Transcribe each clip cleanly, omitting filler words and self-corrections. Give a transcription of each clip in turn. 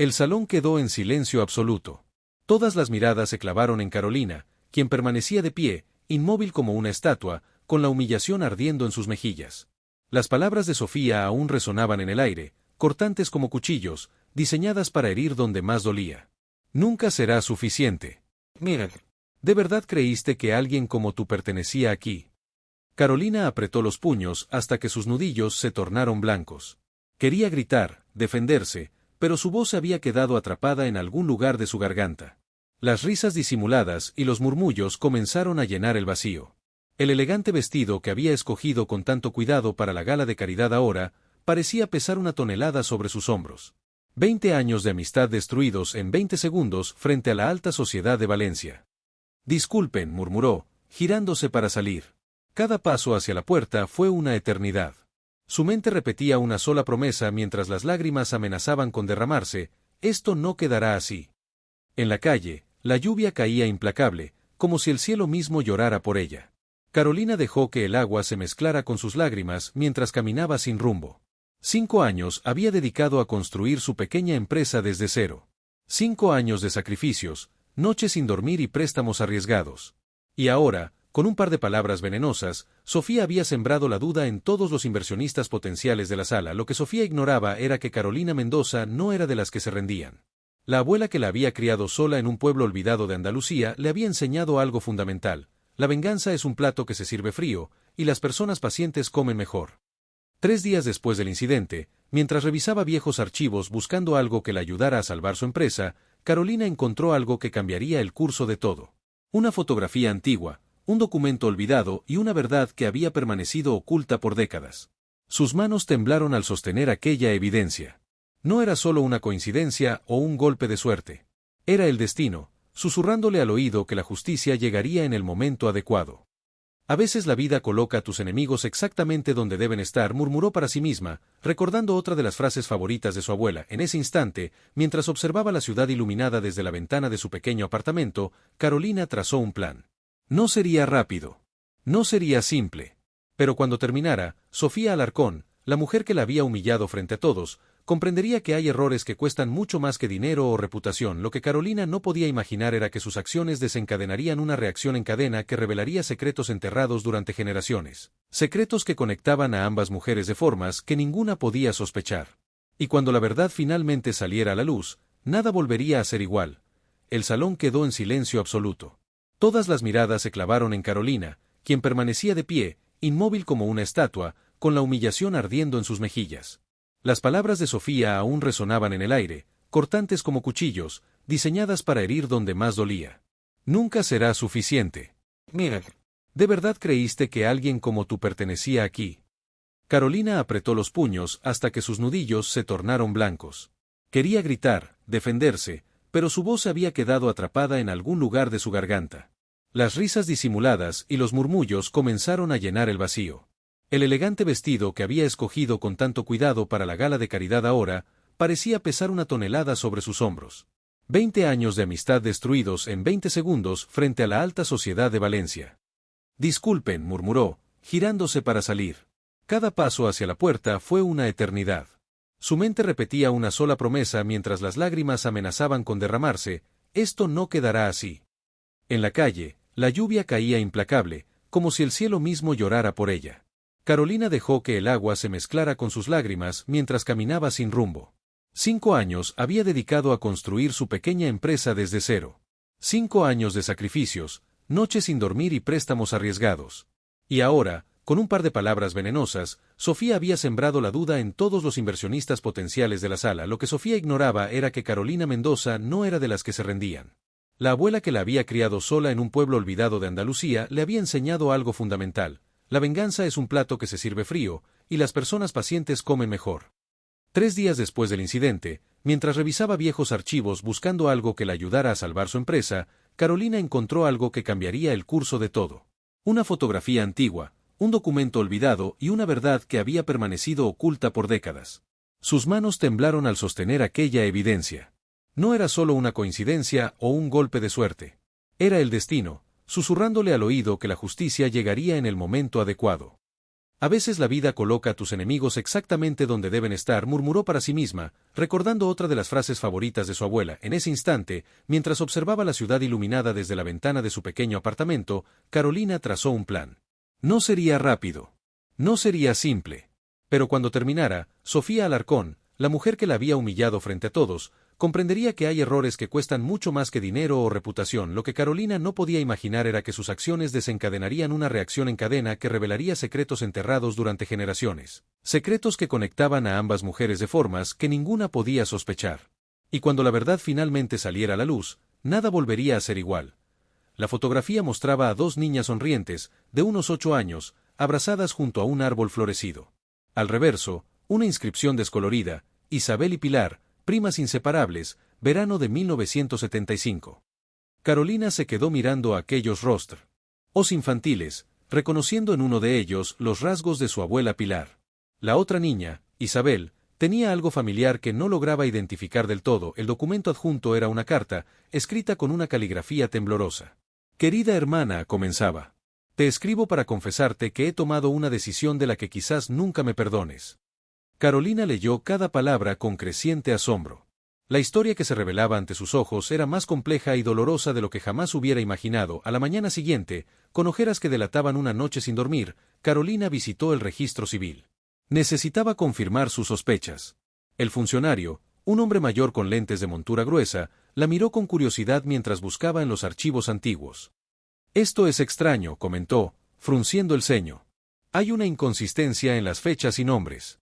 El salón quedó en silencio absoluto. Todas las miradas se clavaron en Carolina, quien permanecía de pie, inmóvil como una estatua, con la humillación ardiendo en sus mejillas. Las palabras de Sofía aún resonaban en el aire, cortantes como cuchillos, diseñadas para herir donde más dolía. Nunca será suficiente. Mira, ¿De verdad creíste que alguien como tú pertenecía aquí? Carolina apretó los puños hasta que sus nudillos se tornaron blancos. Quería gritar, defenderse, pero su voz se había quedado atrapada en algún lugar de su garganta. Las risas disimuladas y los murmullos comenzaron a llenar el vacío. El elegante vestido que había escogido con tanto cuidado para la gala de caridad ahora, parecía pesar una tonelada sobre sus hombros. 20 años de amistad destruidos en 20 segundos frente a la alta sociedad de Valencia. Disculpen, murmuró, girándose para salir. Cada paso hacia la puerta fue una eternidad. Su mente repetía una sola promesa mientras las lágrimas amenazaban con derramarse: esto no quedará así. En la calle, la lluvia caía implacable, como si el cielo mismo llorara por ella. Carolina dejó que el agua se mezclara con sus lágrimas mientras caminaba sin rumbo. 5 años había dedicado a construir su pequeña empresa desde cero. 5 años de sacrificios, noches sin dormir y préstamos arriesgados. Y ahora, con un par de palabras venenosas, Sofía había sembrado la duda en todos los inversionistas potenciales de la sala. Lo que Sofía ignoraba era que Carolina Mendoza no era de las que se rendían. La abuela que la había criado sola en un pueblo olvidado de Andalucía le había enseñado algo fundamental: la venganza es un plato que se sirve frío, y las personas pacientes comen mejor. 3 días después del incidente, mientras revisaba viejos archivos buscando algo que la ayudara a salvar su empresa, Carolina encontró algo que cambiaría el curso de todo. Una fotografía antigua, un documento olvidado y una verdad que había permanecido oculta por décadas. Sus manos temblaron al sostener aquella evidencia. No era solo una coincidencia o un golpe de suerte. Era el destino, susurrándole al oído que la justicia llegaría en el momento adecuado. A veces la vida coloca a tus enemigos exactamente donde deben estar, murmuró para sí misma, recordando otra de las frases favoritas de su abuela. En ese instante, mientras observaba la ciudad iluminada desde la ventana de su pequeño apartamento, Carolina trazó un plan. No sería rápido. No sería simple. Pero cuando terminara, Sofía Alarcón, la mujer que la había humillado frente a todos, comprendería que hay errores que cuestan mucho más que dinero o reputación. Lo que Carolina no podía imaginar era que sus acciones desencadenarían una reacción en cadena que revelaría secretos enterrados durante generaciones. Secretos que conectaban a ambas mujeres de formas que ninguna podía sospechar. Y cuando la verdad finalmente saliera a la luz, nada volvería a ser igual. El salón quedó en silencio absoluto. Todas las miradas se clavaron en Carolina, quien permanecía de pie, inmóvil como una estatua, con la humillación ardiendo en sus mejillas. Las palabras de Sofía aún resonaban en el aire, cortantes como cuchillos, diseñadas para herir donde más dolía. Nunca será suficiente. mira, ¿De verdad creíste que alguien como tú pertenecía aquí? Carolina apretó los puños hasta que sus nudillos se tornaron blancos. Quería gritar, defenderse, pero su voz se había quedado atrapada en algún lugar de su garganta. Las risas disimuladas y los murmullos comenzaron a llenar el vacío. El elegante vestido que había escogido con tanto cuidado para la gala de caridad ahora, parecía pesar una tonelada sobre sus hombros. 20 años de amistad destruidos en 20 segundos frente a la alta sociedad de Valencia. Disculpen, murmuró, girándose para salir. Cada paso hacia la puerta fue una eternidad. Su mente repetía una sola promesa mientras las lágrimas amenazaban con derramarse: esto no quedará así. En la calle, la lluvia caía implacable, como si el cielo mismo llorara por ella. Carolina dejó que el agua se mezclara con sus lágrimas mientras caminaba sin rumbo. 5 años había dedicado a construir su pequeña empresa desde cero. 5 años de sacrificios, noches sin dormir y préstamos arriesgados. Y ahora, con un par de palabras venenosas, Sofía había sembrado la duda en todos los inversionistas potenciales de la sala. Lo que Sofía ignoraba era que Carolina Mendoza no era de las que se rendían. La abuela que la había criado sola en un pueblo olvidado de Andalucía le había enseñado algo fundamental: la venganza es un plato que se sirve frío, y las personas pacientes comen mejor. 3 días después del incidente, mientras revisaba viejos archivos buscando algo que la ayudara a salvar su empresa, Carolina encontró algo que cambiaría el curso de todo. Una fotografía antigua, un documento olvidado y una verdad que había permanecido oculta por décadas. Sus manos temblaron al sostener aquella evidencia. No era solo una coincidencia o un golpe de suerte. Era el destino, susurrándole al oído que la justicia llegaría en el momento adecuado. A veces la vida coloca a tus enemigos exactamente donde deben estar, murmuró para sí misma, recordando otra de las frases favoritas de su abuela. En ese instante, mientras observaba la ciudad iluminada desde la ventana de su pequeño apartamento, Carolina trazó un plan. No sería rápido. No sería simple. Pero cuando terminara, Sofía Alarcón, la mujer que la había humillado frente a todos, comprendería que hay errores que cuestan mucho más que dinero o reputación. Lo que Carolina no podía imaginar era que sus acciones desencadenarían una reacción en cadena que revelaría secretos enterrados durante generaciones. Secretos que conectaban a ambas mujeres de formas que ninguna podía sospechar. Y cuando la verdad finalmente saliera a la luz, nada volvería a ser igual. La fotografía mostraba a dos niñas sonrientes, de unos 8 años, abrazadas junto a un árbol florecido. Al reverso, una inscripción descolorida: Isabel y Pilar, primas inseparables, verano de 1975. Carolina se quedó mirando a aquellos rostros infantiles, reconociendo en uno de ellos los rasgos de su abuela Pilar. La otra niña, Isabel, tenía algo familiar que no lograba identificar del todo. El documento adjunto era una carta, escrita con una caligrafía temblorosa. Querida hermana, comenzaba. Te escribo para confesarte que he tomado una decisión de la que quizás nunca me perdones. Carolina leyó cada palabra con creciente asombro. La historia que se revelaba ante sus ojos era más compleja y dolorosa de lo que jamás hubiera imaginado. A la mañana siguiente, con ojeras que delataban una noche sin dormir, Carolina visitó el registro civil. Necesitaba confirmar sus sospechas. El funcionario, un hombre mayor con lentes de montura gruesa, la miró con curiosidad mientras buscaba en los archivos antiguos. Esto es extraño, comentó, frunciendo el ceño. Hay una inconsistencia en las fechas y nombres.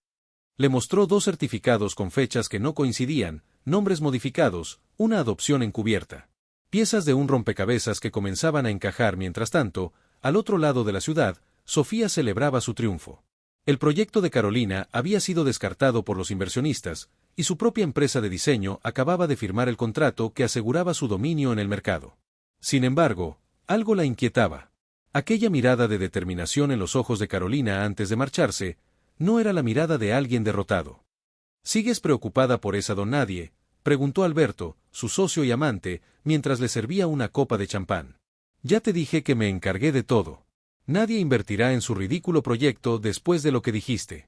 Le mostró 2 certificados con fechas que no coincidían, nombres modificados, una adopción encubierta. Piezas de un rompecabezas que comenzaban a encajar. Mientras tanto, al otro lado de la ciudad, Sofía celebraba su triunfo. El proyecto de Carolina había sido descartado por los inversionistas, y su propia empresa de diseño acababa de firmar el contrato que aseguraba su dominio en el mercado. Sin embargo, algo la inquietaba. Aquella mirada de determinación en los ojos de Carolina antes de marcharse, no era la mirada de alguien derrotado. ¿Sigues preocupada por esa don nadie?, preguntó Alberto, su socio y amante, mientras le servía una copa de champán. Ya te dije que me encargué de todo. Nadie invertirá en su ridículo proyecto después de lo que dijiste.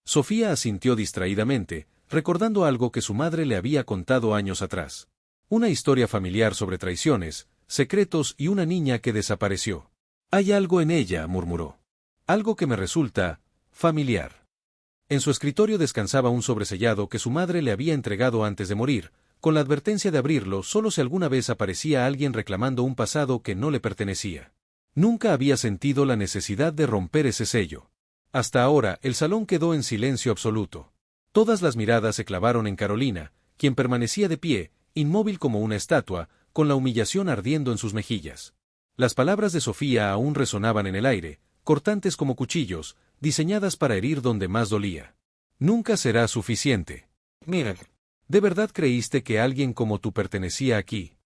Sofía asintió distraídamente, recordando algo que su madre le había contado años atrás. Una historia familiar sobre traiciones, secretos y una niña que desapareció. Hay algo en ella, murmuró. Algo que me resulta familiar. En su escritorio descansaba un sobresellado que su madre le había entregado antes de morir, con la advertencia de abrirlo solo si alguna vez aparecía alguien reclamando un pasado que no le pertenecía. Nunca había sentido la necesidad de romper ese sello. Hasta ahora, el salón quedó en silencio absoluto. Todas las miradas se clavaron en Carolina, quien permanecía de pie, inmóvil como una estatua, con la humillación ardiendo en sus mejillas. Las palabras de Sofía aún resonaban en el aire, cortantes como cuchillos, diseñadas para herir donde más dolía. Nunca será suficiente. Mira. ¿De verdad creíste que alguien como tú pertenecía aquí?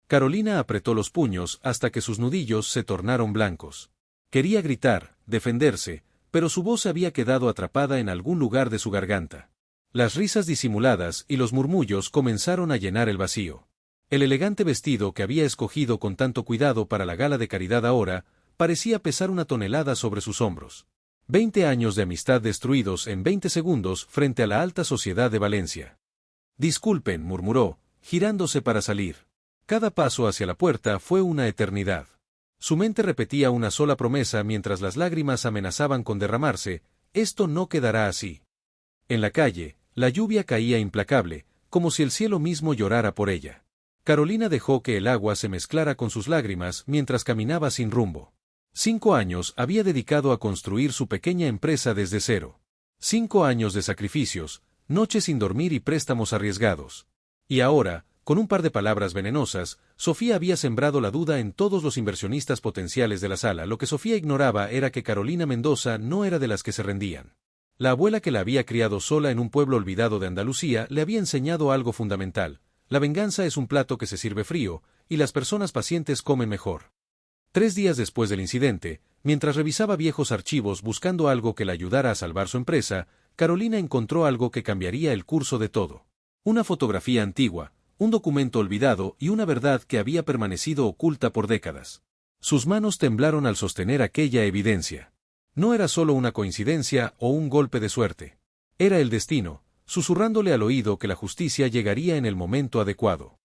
Carolina apretó los puños hasta que sus nudillos se tornaron blancos. Quería gritar, defenderse, pero su voz se había quedado atrapada en algún lugar de su garganta. Las risas disimuladas y los murmullos comenzaron a llenar el vacío. El elegante vestido que había escogido con tanto cuidado para la gala de caridad ahora, parecía pesar una tonelada sobre sus hombros. 20 años de amistad destruidos en 20 segundos frente a la alta sociedad de Valencia. Disculpen, murmuró, girándose para salir. Cada paso hacia la puerta fue una eternidad. Su mente repetía una sola promesa mientras las lágrimas amenazaban con derramarse: esto no quedará así. En la calle, la lluvia caía implacable, como si el cielo mismo llorara por ella. Carolina dejó que el agua se mezclara con sus lágrimas mientras caminaba sin rumbo. 5 años había dedicado a construir su pequeña empresa desde cero. 5 años de sacrificios, noches sin dormir y préstamos arriesgados. Y ahora, con un par de palabras venenosas, Sofía había sembrado la duda en todos los inversionistas potenciales de la sala. Lo que Sofía ignoraba era que Carolina Mendoza no era de las que se rendían. La abuela que la había criado sola en un pueblo olvidado de Andalucía le había enseñado algo fundamental: la venganza es un plato que se sirve frío, y las personas pacientes comen mejor. 3 días después del incidente, mientras revisaba viejos archivos buscando algo que la ayudara a salvar su empresa, Carolina encontró algo que cambiaría el curso de todo. Una fotografía antigua, un documento olvidado y una verdad que había permanecido oculta por décadas. Sus manos temblaron al sostener aquella evidencia. No era solo una coincidencia o un golpe de suerte. Era el destino, susurrándole al oído que la justicia llegaría en el momento adecuado.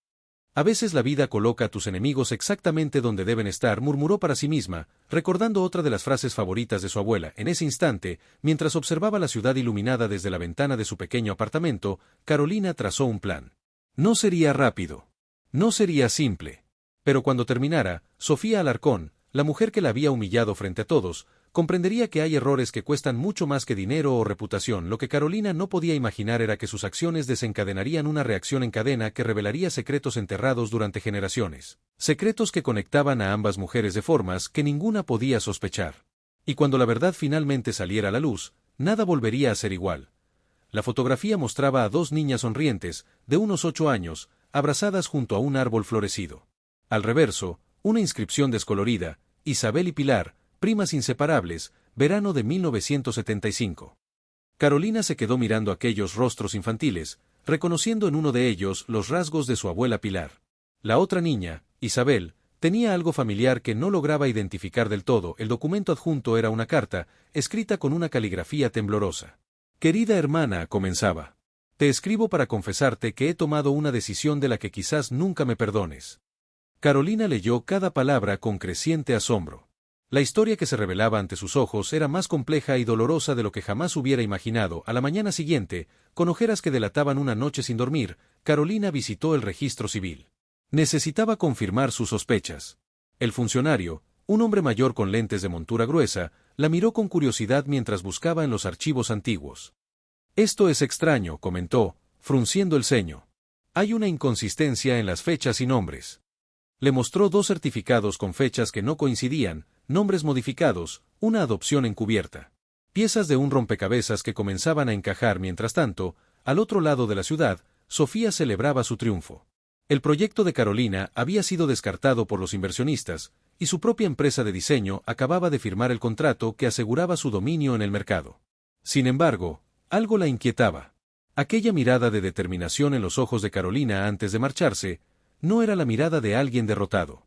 A veces la vida coloca a tus enemigos exactamente donde deben estar, murmuró para sí misma, recordando otra de las frases favoritas de su abuela. En ese instante, mientras observaba la ciudad iluminada desde la ventana de su pequeño apartamento, Carolina trazó un plan. No sería rápido. No sería simple. Pero cuando terminara, Sofía Alarcón, la mujer que la había humillado frente a todos, comprendería que hay errores que cuestan mucho más que dinero o reputación. Lo que Carolina no podía imaginar era que sus acciones desencadenarían una reacción en cadena que revelaría secretos enterrados durante generaciones. Secretos que conectaban a ambas mujeres de formas que ninguna podía sospechar. Y cuando la verdad finalmente saliera a la luz, nada volvería a ser igual. La fotografía mostraba a dos niñas sonrientes, de unos 8 años, abrazadas junto a un árbol florecido. Al reverso, una inscripción descolorida: Isabel y Pilar, primas inseparables, verano de 1975. Carolina se quedó mirando aquellos rostros infantiles, reconociendo en uno de ellos los rasgos de su abuela Pilar. La otra niña, Isabel, tenía algo familiar que no lograba identificar del todo. El documento adjunto era una carta, escrita con una caligrafía temblorosa. Querida hermana, comenzaba. Te escribo para confesarte que he tomado una decisión de la que quizás nunca me perdones. Carolina leyó cada palabra con creciente asombro. La historia que se revelaba ante sus ojos era más compleja y dolorosa de lo que jamás hubiera imaginado. A la mañana siguiente, con ojeras que delataban una noche sin dormir, Carolina visitó el registro civil. Necesitaba confirmar sus sospechas. El funcionario, un hombre mayor con lentes de montura gruesa, la miró con curiosidad mientras buscaba en los archivos antiguos. Esto es extraño, comentó, frunciendo el ceño. Hay una inconsistencia en las fechas y nombres. Le mostró 2 certificados con fechas que no coincidían, nombres modificados, una adopción encubierta. Piezas de un rompecabezas que comenzaban a encajar. Mientras tanto, al otro lado de la ciudad, Sofía celebraba su triunfo. El proyecto de Carolina había sido descartado por los inversionistas, y su propia empresa de diseño acababa de firmar el contrato que aseguraba su dominio en el mercado. Sin embargo, algo la inquietaba. Aquella mirada de determinación en los ojos de Carolina antes de marcharse, no era la mirada de alguien derrotado.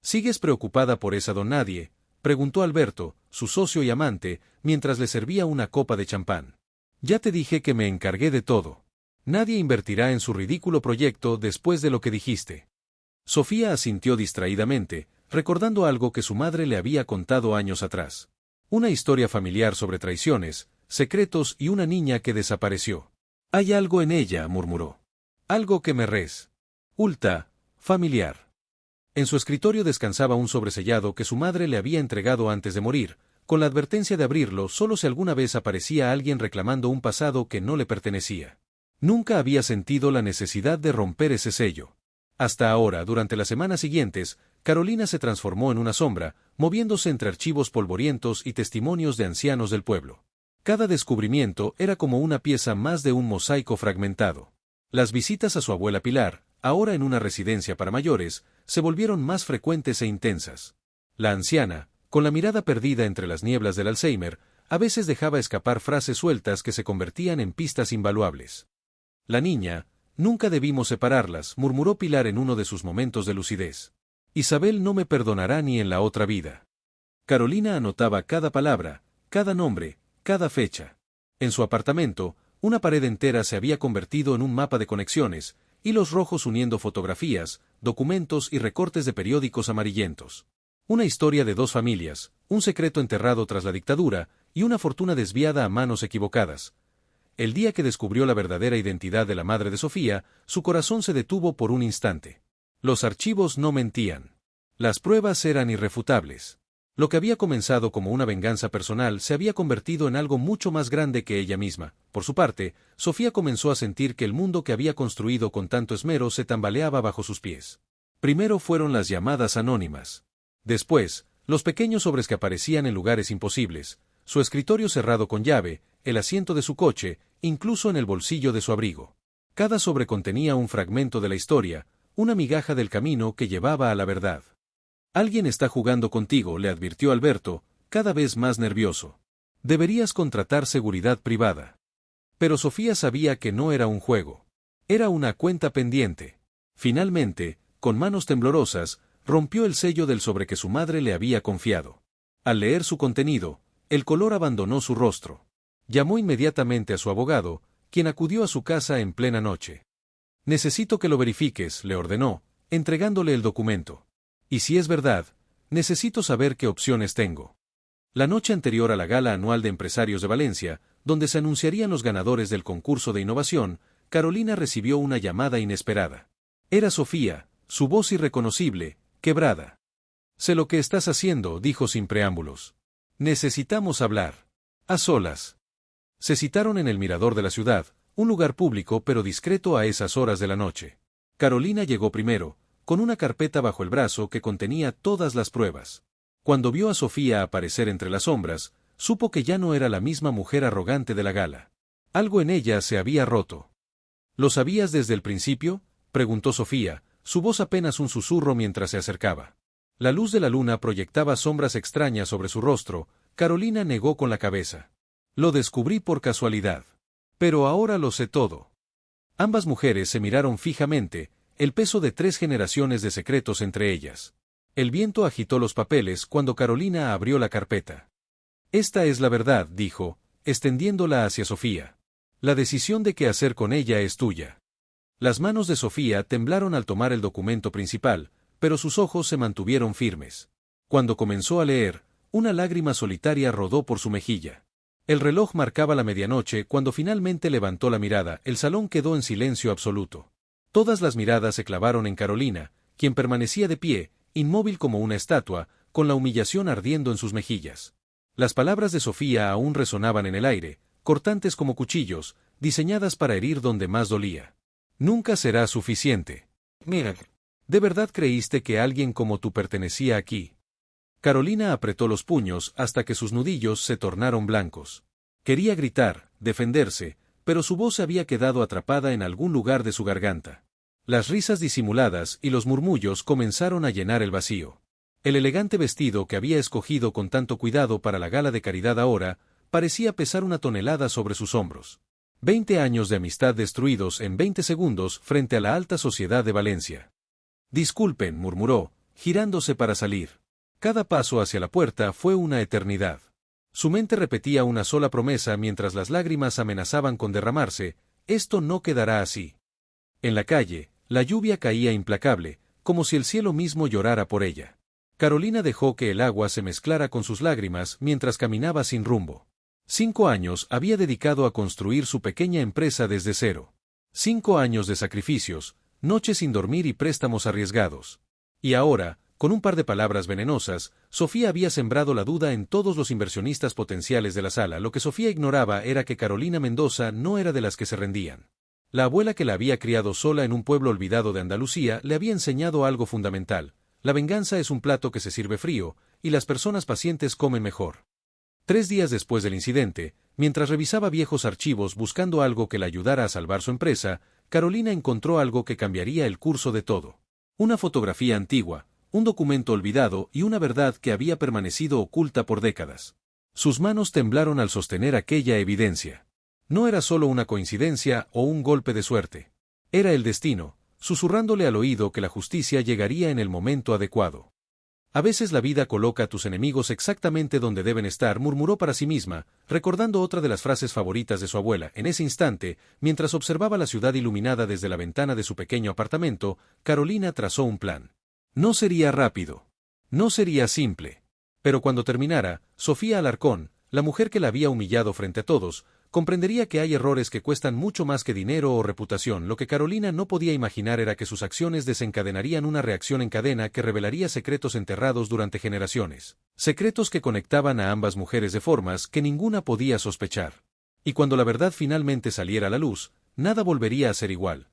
¿Sigues preocupada por esa don nadie?, preguntó Alberto, su socio y amante, mientras le servía una copa de champán. Ya te dije que me encargué de todo. Nadie invertirá en su ridículo proyecto después de lo que dijiste. Sofía asintió distraídamente, recordando algo que su madre le había contado años atrás. Una historia familiar sobre traiciones, secretos y una niña que desapareció. Hay algo en ella, murmuró. Algo que me resulta familiar. En su escritorio descansaba un sobresellado que su madre le había entregado antes de morir, con la advertencia de abrirlo solo si alguna vez aparecía alguien reclamando un pasado que no le pertenecía. Nunca había sentido la necesidad de romper ese sello. Hasta ahora, durante las semanas siguientes, Carolina se transformó en una sombra, moviéndose entre archivos polvorientos y testimonios de ancianos del pueblo. Cada descubrimiento era como una pieza más de un mosaico fragmentado. Las visitas a su abuela Pilar, ahora en una residencia para mayores, se volvieron más frecuentes e intensas. La anciana, con la mirada perdida entre las nieblas del Alzheimer, a veces dejaba escapar frases sueltas que se convertían en pistas invaluables. La niña, nunca debimos separarlas, murmuró Pilar en uno de sus momentos de lucidez. Isabel no me perdonará ni en la otra vida. Carolina anotaba cada palabra, cada nombre, cada fecha. En su apartamento, una pared entera se había convertido en un mapa de conexiones, hilos rojos uniendo fotografías, documentos y recortes de periódicos amarillentos. Una historia de 2 familias, un secreto enterrado tras la dictadura y una fortuna desviada a manos equivocadas. El día que descubrió la verdadera identidad de la madre de Sofía, su corazón se detuvo por un instante. Los archivos no mentían. Las pruebas eran irrefutables. Lo que había comenzado como una venganza personal se había convertido en algo mucho más grande que ella misma. Por su parte, Sofía comenzó a sentir que el mundo que había construido con tanto esmero se tambaleaba bajo sus pies. Primero fueron las llamadas anónimas. Después, los pequeños sobres que aparecían en lugares imposibles, su escritorio cerrado con llave, el asiento de su coche, incluso en el bolsillo de su abrigo. Cada sobre contenía un fragmento de la historia, una migaja del camino que llevaba a la verdad. Alguien está jugando contigo, le advirtió Alberto, cada vez más nervioso. Deberías contratar seguridad privada. Pero Sofía sabía que no era un juego. Era una cuenta pendiente. Finalmente, con manos temblorosas, rompió el sello del sobre que su madre le había confiado. Al leer su contenido, El color abandonó su rostro. Llamó inmediatamente a su abogado, quien acudió a su casa en plena noche. Necesito que lo verifiques, le ordenó, entregándole el documento. Y si es verdad, necesito saber qué opciones tengo. La noche anterior a la gala anual de empresarios de Valencia, donde se anunciarían los ganadores del concurso de innovación, Carolina recibió una llamada inesperada. Era Sofía, su voz irreconocible, quebrada. Sé lo que estás haciendo, dijo sin preámbulos. Necesitamos hablar. A solas. Se citaron en el mirador de la ciudad, un lugar público pero discreto a esas horas de la noche. Carolina llegó primero, con una carpeta bajo el brazo que contenía todas las pruebas. Cuando vio a Sofía aparecer entre las sombras, supo que ya no era la misma mujer arrogante de la gala. Algo en ella se había roto. ¿Lo sabías desde el principio?, preguntó Sofía, su voz apenas un susurro mientras se acercaba. La luz de la luna proyectaba sombras extrañas sobre su rostro. Carolina negó con la cabeza. Lo descubrí por casualidad. Pero ahora lo sé todo. Ambas mujeres se miraron fijamente, el peso de 3 generaciones de secretos entre ellas. El viento agitó los papeles cuando Carolina abrió la carpeta. Esta es la verdad, dijo, extendiéndola hacia Sofía. La decisión de qué hacer con ella es tuya. Las manos de Sofía temblaron al tomar el documento principal, pero sus ojos se mantuvieron firmes. Cuando comenzó a leer, una lágrima solitaria rodó por su mejilla. El reloj marcaba la medianoche cuando finalmente levantó la mirada. El salón quedó en silencio absoluto. Todas las miradas se clavaron en Carolina, quien permanecía de pie, inmóvil como una estatua, con la humillación ardiendo en sus mejillas. Las palabras de Sofía aún resonaban en el aire, cortantes como cuchillos, diseñadas para herir donde más dolía. Nunca será suficiente. Mira, ¿de verdad creíste que alguien como tú pertenecía aquí? Carolina apretó los puños hasta que sus nudillos se tornaron blancos. Quería gritar, defenderse, pero su voz se había quedado atrapada en algún lugar de su garganta. Las risas disimuladas y los murmullos comenzaron a llenar el vacío. El elegante vestido que había escogido con tanto cuidado para la gala de caridad ahora, parecía pesar una tonelada sobre sus hombros. 20 años de amistad destruidos en 20 segundos frente a la alta sociedad de Valencia. Disculpen, murmuró, girándose para salir. Cada paso hacia la puerta fue una eternidad. Su mente repetía una sola promesa mientras las lágrimas amenazaban con derramarse: esto no quedará así. En la calle, la lluvia caía implacable, como si el cielo mismo llorara por ella. Carolina dejó que el agua se mezclara con sus lágrimas mientras caminaba sin rumbo. 5 años había dedicado a construir su pequeña empresa desde cero. 5 años de sacrificios, noches sin dormir y préstamos arriesgados. Y ahora, con un par de palabras venenosas, Sofía había sembrado la duda en todos los inversionistas potenciales de la sala. Lo que Sofía ignoraba era que Carolina Mendoza no era de las que se rendían. La abuela que la había criado sola en un pueblo olvidado de Andalucía le había enseñado algo fundamental: la venganza es un plato que se sirve frío, y las personas pacientes comen mejor. 3 días después del incidente, mientras revisaba viejos archivos buscando algo que la ayudara a salvar su empresa, Carolina encontró algo que cambiaría el curso de todo. Una fotografía antigua, un documento olvidado y una verdad que había permanecido oculta por décadas. Sus manos temblaron al sostener aquella evidencia. No era solo una coincidencia o un golpe de suerte. Era el destino, susurrándole al oído que la justicia llegaría en el momento adecuado. A veces la vida coloca a tus enemigos exactamente donde deben estar, murmuró para sí misma, recordando otra de las frases favoritas de su abuela. En ese instante, mientras observaba la ciudad iluminada desde la ventana de su pequeño apartamento, Carolina trazó un plan. No sería rápido. No sería simple. Pero cuando terminara, Sofía Alarcón, la mujer que la había humillado frente a todos, comprendería que hay errores que cuestan mucho más que dinero o reputación. Lo que Carolina no podía imaginar era que sus acciones desencadenarían una reacción en cadena que revelaría secretos enterrados durante generaciones. Secretos que conectaban a ambas mujeres de formas que ninguna podía sospechar. Y cuando la verdad finalmente saliera a la luz, nada volvería a ser igual.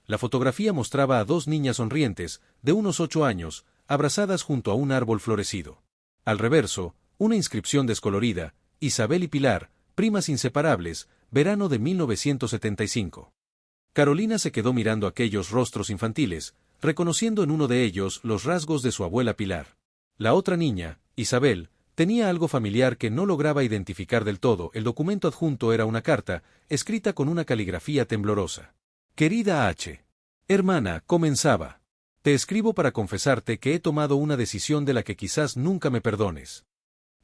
La fotografía mostraba a 2 niñas sonrientes, de unos 8 años, abrazadas junto a un árbol florecido. Al reverso, una inscripción descolorida: Isabel y Pilar, primas inseparables, verano de 1975. Carolina se quedó mirando aquellos rostros infantiles, reconociendo en uno de ellos los rasgos de su abuela Pilar. La otra niña, Isabel, tenía algo familiar que no lograba identificar del todo. El documento adjunto era una carta, escrita con una caligrafía temblorosa. Querida H. Hermana, comenzaba. Te escribo para confesarte que he tomado una decisión de la que quizás nunca me perdones.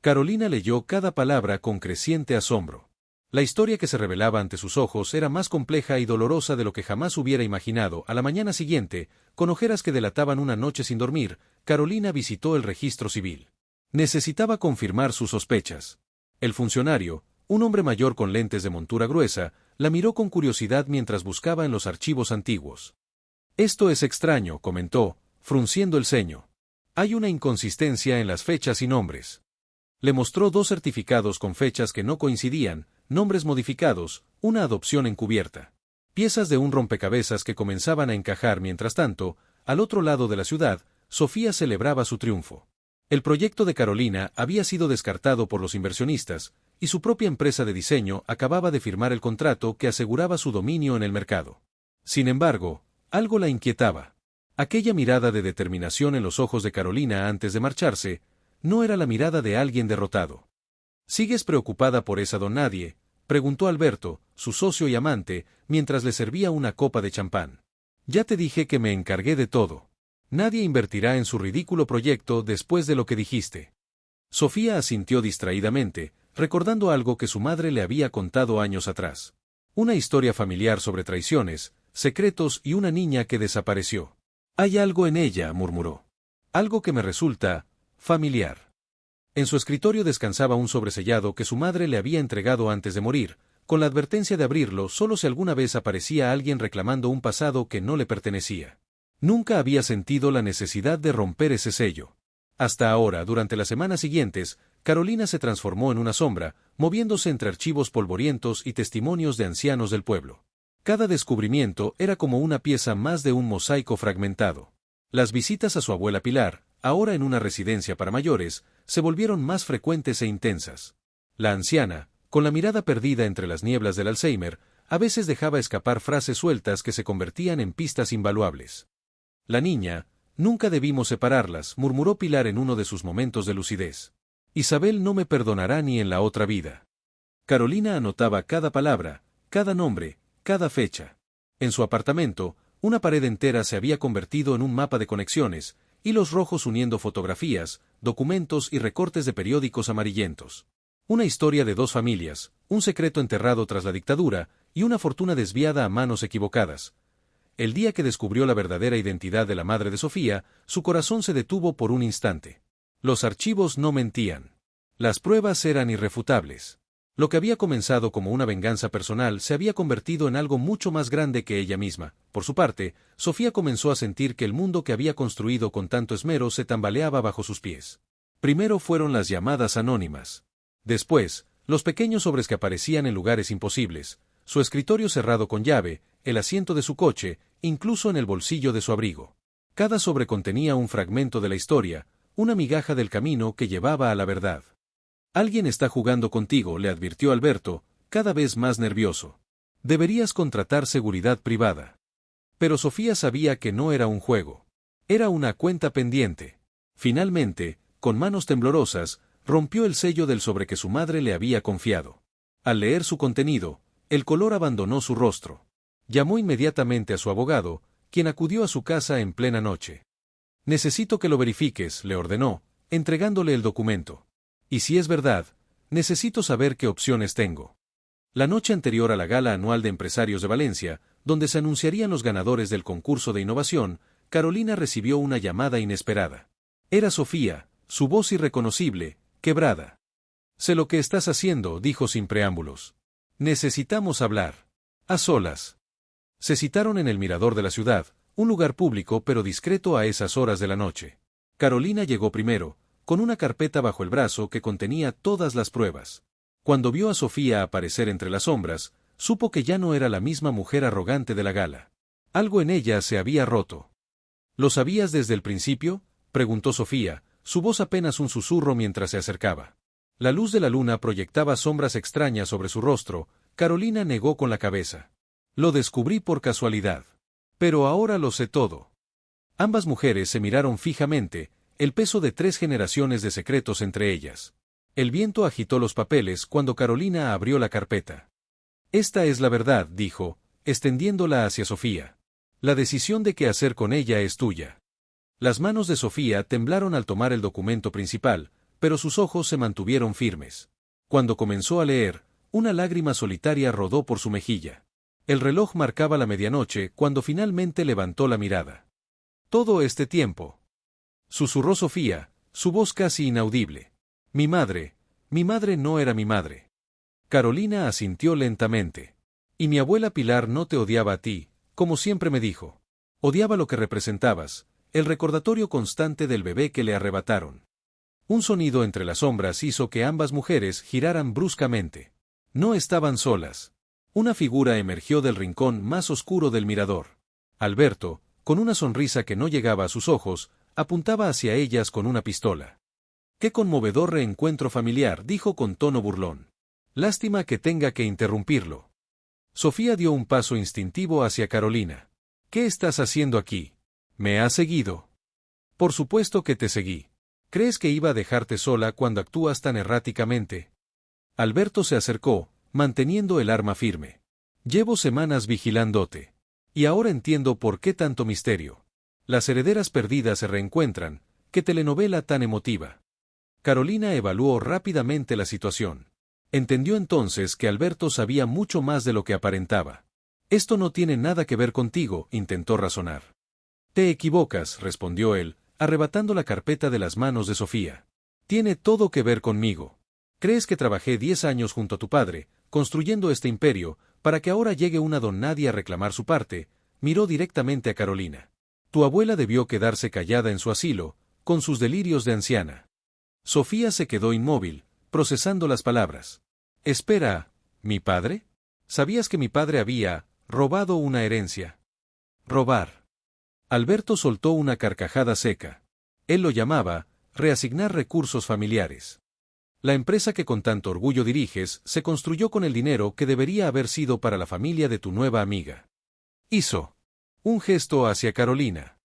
Carolina leyó cada palabra con creciente asombro. La historia que se revelaba ante sus ojos era más compleja y dolorosa de lo que jamás hubiera imaginado. A la mañana siguiente, con ojeras que delataban una noche sin dormir, Carolina visitó el registro civil. Necesitaba confirmar sus sospechas. El funcionario, un hombre mayor con lentes de montura gruesa, la miró con curiosidad mientras buscaba en los archivos antiguos. Esto es extraño, comentó, frunciendo el ceño. Hay una inconsistencia en las fechas y nombres. Le mostró 2 certificados con fechas que no coincidían, nombres modificados, una adopción encubierta. Piezas de un rompecabezas que comenzaban a encajar. Mientras tanto, al otro lado de la ciudad, Sofía celebraba su triunfo. El proyecto de Carolina había sido descartado por los inversionistas, y su propia empresa de diseño acababa de firmar el contrato que aseguraba su dominio en el mercado. Sin embargo, algo la inquietaba. Aquella mirada de determinación en los ojos de Carolina antes de marcharse, no era la mirada de alguien derrotado. ¿Sigues preocupada por esa don Nadie?, preguntó Alberto, su socio y amante, mientras le servía una copa de champán. Ya te dije que me encargué de todo. Nadie invertirá en su ridículo proyecto después de lo que dijiste. Sofía asintió distraídamente, recordando algo que su madre le había contado años atrás. Una historia familiar sobre traiciones, secretos y una niña que desapareció. Hay algo en ella, murmuró. Algo que me resulta familiar. En su escritorio descansaba un sobresellado que su madre le había entregado antes de morir, con la advertencia de abrirlo solo si alguna vez aparecía alguien reclamando un pasado que no le pertenecía. Nunca había sentido la necesidad de romper ese sello. Hasta ahora, durante las semanas siguientes, Carolina se transformó en una sombra, moviéndose entre archivos polvorientos y testimonios de ancianos del pueblo. Cada descubrimiento era como una pieza más de un mosaico fragmentado. Las visitas a su abuela Pilar, ahora en una residencia para mayores, se volvieron más frecuentes e intensas. La anciana, con la mirada perdida entre las nieblas del Alzheimer, a veces dejaba escapar frases sueltas que se convertían en pistas invaluables. La niña, nunca debimos separarlas, murmuró Pilar en uno de sus momentos de lucidez. Isabel no me perdonará ni en la otra vida. Carolina anotaba cada palabra, cada nombre, cada fecha. En su apartamento, una pared entera se había convertido en un mapa de conexiones, hilos rojos uniendo fotografías, documentos y recortes de periódicos amarillentos. Una historia de 2 familias, un secreto enterrado tras la dictadura y una fortuna desviada a manos equivocadas. El día que descubrió la verdadera identidad de la madre de Sofía, su corazón se detuvo por un instante. Los archivos no mentían. Las pruebas eran irrefutables. Lo que había comenzado como una venganza personal se había convertido en algo mucho más grande que ella misma. Por su parte, Sofía comenzó a sentir que el mundo que había construido con tanto esmero se tambaleaba bajo sus pies. Primero fueron las llamadas anónimas. Después, los pequeños sobres que aparecían en lugares imposibles, su escritorio cerrado con llave, el asiento de su coche, incluso en el bolsillo de su abrigo. Cada sobre contenía un fragmento de la historia, una migaja del camino que llevaba a la verdad. Alguien está jugando contigo, le advirtió Alberto, cada vez más nervioso. Deberías contratar seguridad privada. Pero Sofía sabía que no era un juego. Era una cuenta pendiente. Finalmente, con manos temblorosas, rompió el sello del sobre que su madre le había confiado. Al leer su contenido, el color abandonó su rostro. Llamó inmediatamente a su abogado, quien acudió a su casa en plena noche. Necesito que lo verifiques, le ordenó, entregándole el documento. Y si es verdad, necesito saber qué opciones tengo. La noche anterior a la gala anual de empresarios de Valencia, donde se anunciarían los ganadores del concurso de innovación, Carolina recibió una llamada inesperada. Era Sofía, su voz irreconocible, quebrada. Sé lo que estás haciendo, dijo sin preámbulos. Necesitamos hablar. A solas. Se citaron en el mirador de la ciudad, un lugar público pero discreto a esas horas de la noche. Carolina llegó primero, con una carpeta bajo el brazo que contenía todas las pruebas. Cuando vio a Sofía aparecer entre las sombras, supo que ya no era la misma mujer arrogante de la gala. Algo en ella se había roto. ¿Lo sabías desde el principio?, preguntó Sofía, su voz apenas un susurro mientras se acercaba. La luz de la luna proyectaba sombras extrañas sobre su rostro. Carolina negó con la cabeza. Lo descubrí por casualidad. Pero ahora lo sé todo. Ambas mujeres se miraron fijamente, el peso de 3 generaciones de secretos entre ellas. El viento agitó los papeles cuando Carolina abrió la carpeta. Esta es la verdad, dijo, extendiéndola hacia Sofía. La decisión de qué hacer con ella es tuya. Las manos de Sofía temblaron al tomar el documento principal, pero sus ojos se mantuvieron firmes. Cuando comenzó a leer, una lágrima solitaria rodó por su mejilla. El reloj marcaba la medianoche cuando finalmente levantó la mirada. Todo este tiempo, susurró Sofía, su voz casi inaudible. Mi madre no era mi madre. Carolina asintió lentamente. Y mi abuela Pilar no te odiaba a ti, como siempre me dijo. Odiaba lo que representabas, el recordatorio constante del bebé que le arrebataron. Un sonido entre las sombras hizo que ambas mujeres giraran bruscamente. No estaban solas. Una figura emergió del rincón más oscuro del mirador. Alberto, con una sonrisa que no llegaba a sus ojos, apuntaba hacia ellas con una pistola. «Qué conmovedor reencuentro familiar», dijo con tono burlón. «Lástima que tenga que interrumpirlo». Sofía dio un paso instintivo hacia Carolina. «¿Qué estás haciendo aquí? ¿Me has seguido?» «Por supuesto que te seguí. ¿Crees que iba a dejarte sola cuando actúas tan erráticamente?» Alberto se acercó, manteniendo el arma firme. «Llevo semanas vigilándote. Y ahora entiendo por qué tanto misterio. Las herederas perdidas se reencuentran. ¿Qué telenovela tan emotiva?» Carolina evaluó rápidamente la situación. Entendió entonces que Alberto sabía mucho más de lo que aparentaba. «Esto no tiene nada que ver contigo», intentó razonar. «Te equivocas», respondió él, arrebatando la carpeta de las manos de Sofía. «Tiene todo que ver conmigo. ¿Crees que trabajé 10 años junto a tu padre, construyendo este imperio, para que ahora llegue una don nadie a reclamar su parte?» Miró directamente a Carolina. «Tu abuela debió quedarse callada en su asilo, con sus delirios de anciana». Sofía se quedó inmóvil, procesando las palabras. «Espera, ¿mi padre? ¿Sabías que mi padre había robado una herencia?» «¿Robar?» Alberto soltó una carcajada seca. Él lo llamaba reasignar recursos familiares. «La empresa que con tanto orgullo diriges se construyó con el dinero que debería haber sido para la familia de tu nueva amiga». Hizo un gesto hacia Carolina.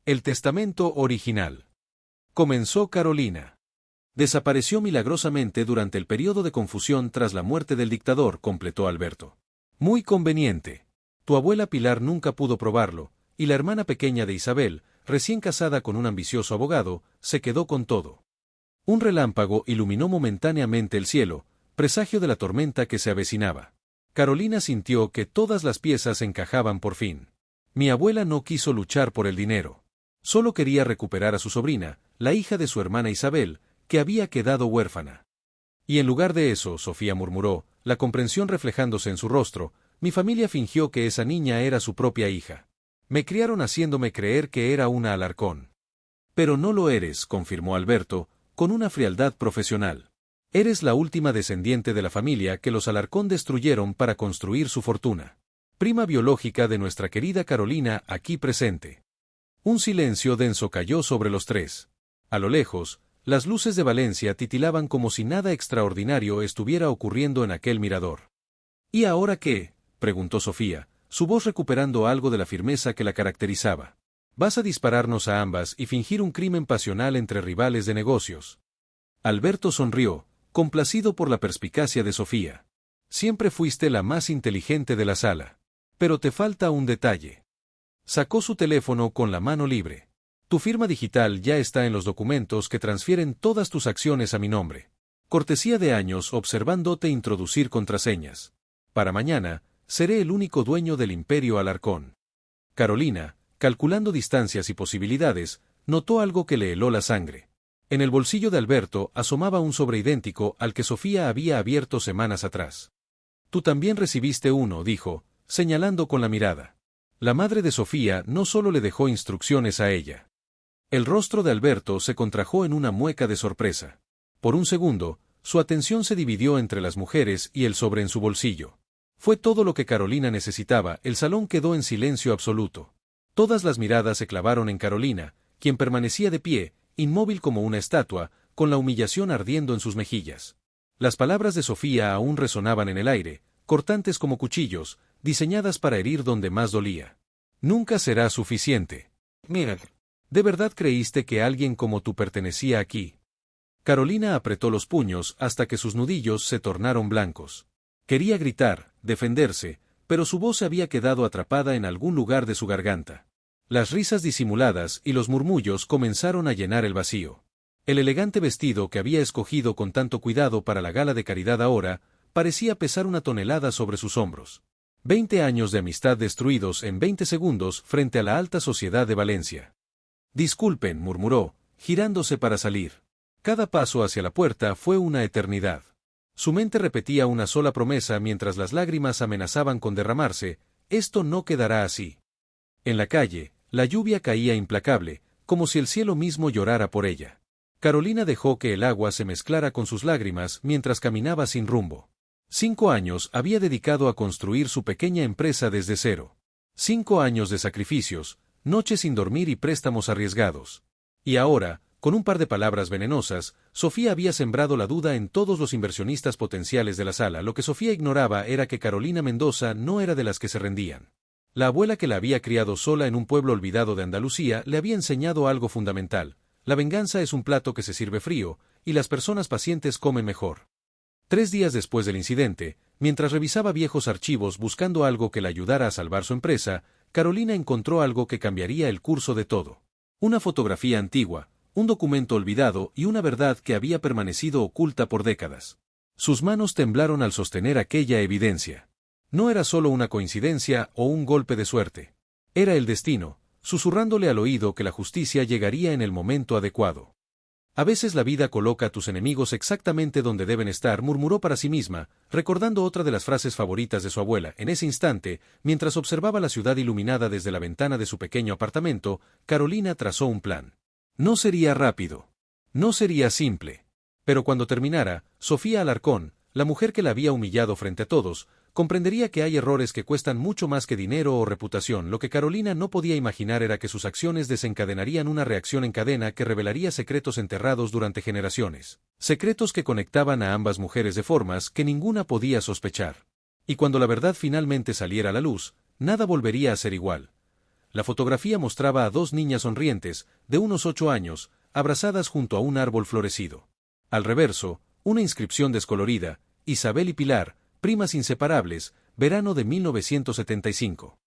«El testamento original». Comenzó Carolina. «Desapareció milagrosamente durante el periodo de confusión tras la muerte del dictador», completó Alberto. «Muy conveniente. Tu abuela Pilar nunca pudo probarlo, y la hermana pequeña de Isabel, recién casada con un ambicioso abogado, se quedó con todo». Un relámpago iluminó momentáneamente el cielo, presagio de la tormenta que se avecinaba. Carolina sintió que todas las piezas encajaban por fin. Mi abuela no quiso luchar por el dinero. Solo quería recuperar a su sobrina, la hija de su hermana Isabel, que había quedado huérfana. Y en lugar de eso, Sofía murmuró, la comprensión reflejándose en su rostro, mi familia fingió que esa niña era su propia hija. Me criaron haciéndome creer que era una Alarcón. Pero no lo eres, confirmó Alberto, con una frialdad profesional. Eres la última descendiente de la familia que los Alarcón destruyeron para construir su fortuna. Prima biológica de nuestra querida Carolina aquí presente. Un silencio denso cayó sobre los tres. A lo lejos, las luces de Valencia titilaban como si nada extraordinario estuviera ocurriendo en aquel mirador. ¿Y ahora qué?, preguntó Sofía, su voz recuperando algo de la firmeza que la caracterizaba. ¿Vas a dispararnos a ambas y fingir un crimen pasional entre rivales de negocios? Alberto sonrió, complacido por la perspicacia de Sofía. Siempre fuiste la más inteligente de la sala. Pero te falta un detalle. Sacó su teléfono con la mano libre. Tu firma digital ya está en los documentos que transfieren todas tus acciones a mi nombre. Cortesía de años observándote introducir contraseñas. Para mañana, seré el único dueño del imperio Alarcón. Carolina, calculando distancias y posibilidades, notó algo que le heló la sangre. En el bolsillo de Alberto asomaba un sobre idéntico al que Sofía había abierto semanas atrás. Tú también recibiste uno, dijo, señalando con la mirada. La madre de Sofía no solo le dejó instrucciones a ella. El rostro de Alberto se contrajo en una mueca de sorpresa. Por un segundo, su atención se dividió entre las mujeres y el sobre en su bolsillo. Fue todo lo que Carolina necesitaba, el salón quedó en silencio absoluto. Todas las miradas se clavaron en Carolina, quien permanecía de pie, inmóvil como una estatua, con la humillación ardiendo en sus mejillas. Las palabras de Sofía aún resonaban en el aire, cortantes como cuchillos, diseñadas para herir donde más dolía. Nunca será suficiente. Mira, ¿de verdad creíste que alguien como tú pertenecía aquí? Carolina apretó los puños hasta que sus nudillos se tornaron blancos. Quería gritar, defenderse, pero su voz se había quedado atrapada en algún lugar de su garganta. Las risas disimuladas y los murmullos comenzaron a llenar el vacío. El elegante vestido que había escogido con tanto cuidado para la gala de caridad ahora, parecía pesar una tonelada sobre sus hombros. 20 años de amistad destruidos en 20 segundos frente a la alta sociedad de Valencia. Disculpen, murmuró, girándose para salir. Cada paso hacia la puerta fue una eternidad. Su mente repetía una sola promesa mientras las lágrimas amenazaban con derramarse: esto no quedará así. En la calle, la lluvia caía implacable, como si el cielo mismo llorara por ella. Carolina dejó que el agua se mezclara con sus lágrimas mientras caminaba sin rumbo. 5 años había dedicado a construir su pequeña empresa desde cero. 5 años de sacrificios, noches sin dormir y préstamos arriesgados. Y ahora, con un par de palabras venenosas, Sofía había sembrado la duda en todos los inversionistas potenciales de la sala. Lo que Sofía ignoraba era que Carolina Mendoza no era de las que se rendían. La abuela que la había criado sola en un pueblo olvidado de Andalucía le había enseñado algo fundamental: la venganza es un plato que se sirve frío, y las personas pacientes comen mejor. 3 días después del incidente, mientras revisaba viejos archivos buscando algo que la ayudara a salvar su empresa, Carolina encontró algo que cambiaría el curso de todo. Una fotografía antigua, un documento olvidado y una verdad que había permanecido oculta por décadas. Sus manos temblaron al sostener aquella evidencia. No era solo una coincidencia o un golpe de suerte. Era el destino, susurrándole al oído que la justicia llegaría en el momento adecuado. A veces la vida coloca a tus enemigos exactamente donde deben estar, murmuró para sí misma, recordando otra de las frases favoritas de su abuela. En ese instante, mientras observaba la ciudad iluminada desde la ventana de su pequeño apartamento, Carolina trazó un plan. No sería rápido. No sería simple. Pero cuando terminara, Sofía Alarcón, la mujer que la había humillado frente a todos, comprendería que hay errores que cuestan mucho más que dinero o reputación. Lo que Carolina no podía imaginar era que sus acciones desencadenarían una reacción en cadena que revelaría secretos enterrados durante generaciones. Secretos que conectaban a ambas mujeres de formas que ninguna podía sospechar. Y cuando la verdad finalmente saliera a la luz, nada volvería a ser igual. La fotografía mostraba a 2 niñas sonrientes, de unos 8 años, abrazadas junto a un árbol florecido. Al reverso, una inscripción descolorida: Isabel y Pilar, primas inseparables, verano de 1975.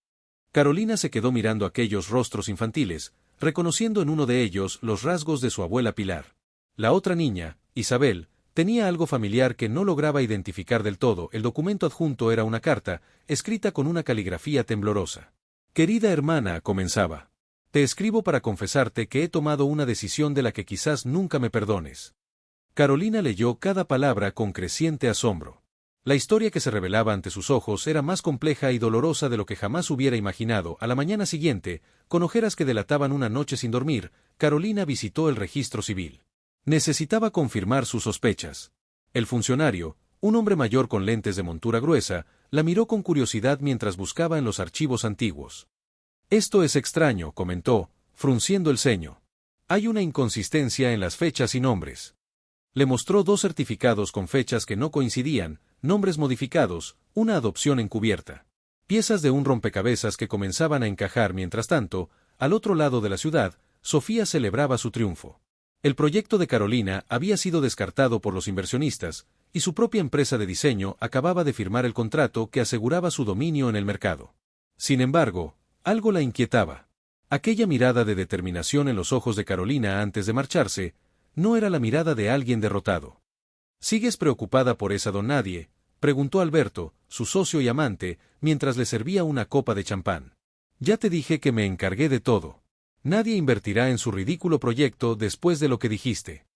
Carolina se quedó mirando aquellos rostros infantiles, reconociendo en uno de ellos los rasgos de su abuela Pilar. La otra niña, Isabel, tenía algo familiar que no lograba identificar del todo. El documento adjunto era una carta, escrita con una caligrafía temblorosa. Querida hermana, comenzaba. Te escribo para confesarte que he tomado una decisión de la que quizás nunca me perdones. Carolina leyó cada palabra con creciente asombro. La historia que se revelaba ante sus ojos era más compleja y dolorosa de lo que jamás hubiera imaginado. A la mañana siguiente, con ojeras que delataban una noche sin dormir, Carolina visitó el registro civil. Necesitaba confirmar sus sospechas. El funcionario, un hombre mayor con lentes de montura gruesa, la miró con curiosidad mientras buscaba en los archivos antiguos. Esto es extraño, comentó, frunciendo el ceño. Hay una inconsistencia en las fechas y nombres. Le mostró 2 certificados con fechas que no coincidían, nombres modificados, una adopción encubierta. Piezas de un rompecabezas que comenzaban a encajar. Mientras tanto, al otro lado de la ciudad, Sofía celebraba su triunfo. El proyecto de Carolina había sido descartado por los inversionistas, y su propia empresa de diseño acababa de firmar el contrato que aseguraba su dominio en el mercado. Sin embargo, algo la inquietaba. Aquella mirada de determinación en los ojos de Carolina antes de marcharse, no era la mirada de alguien derrotado. ¿Sigues preocupada por esa don nadie?, preguntó Alberto, su socio y amante, mientras le servía una copa de champán. Ya te dije que me encargué de todo. Nadie invertirá en su ridículo proyecto después de lo que dijiste.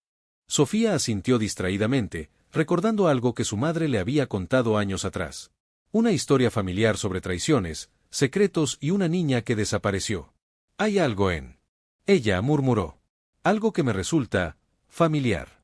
Sofía asintió distraídamente, recordando algo que su madre le había contado años atrás. Una historia familiar sobre traiciones, secretos y una niña que desapareció. Hay algo en... Ella murmuró. Algo que me resulta... familiar.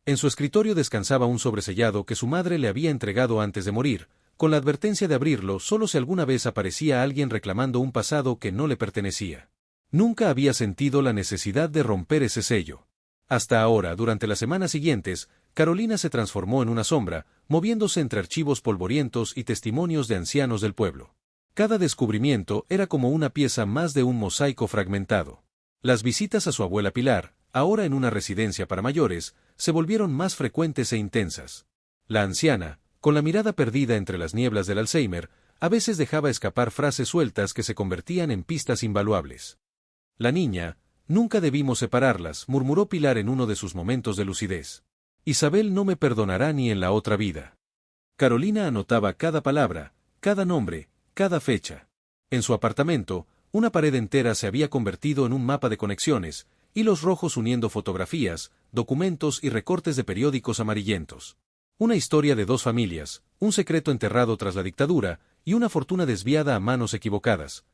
En su escritorio descansaba un sobresellado que su madre le había entregado antes de morir, con la advertencia de abrirlo solo si alguna vez aparecía alguien reclamando un pasado que no le pertenecía. Nunca había sentido la necesidad de romper ese sello. Hasta ahora, durante las semanas siguientes, Carolina se transformó en una sombra, moviéndose entre archivos polvorientos y testimonios de ancianos del pueblo. Cada descubrimiento era como una pieza más de un mosaico fragmentado. Las visitas a su abuela Pilar, ahora en una residencia para mayores, se volvieron más frecuentes e intensas. La anciana, con la mirada perdida entre las nieblas del Alzheimer, a veces dejaba escapar frases sueltas que se convertían en pistas invaluables. La niña, Nunca debimos separarlas, murmuró Pilar en uno de sus momentos de lucidez. Isabel no me perdonará ni en la otra vida. Carolina anotaba cada palabra, cada nombre, cada fecha. En su apartamento, una pared entera se había convertido en un mapa de conexiones, hilos rojos uniendo fotografías, documentos y recortes de periódicos amarillentos. Una historia de dos familias, un secreto enterrado tras la dictadura y una fortuna desviada a manos equivocadas.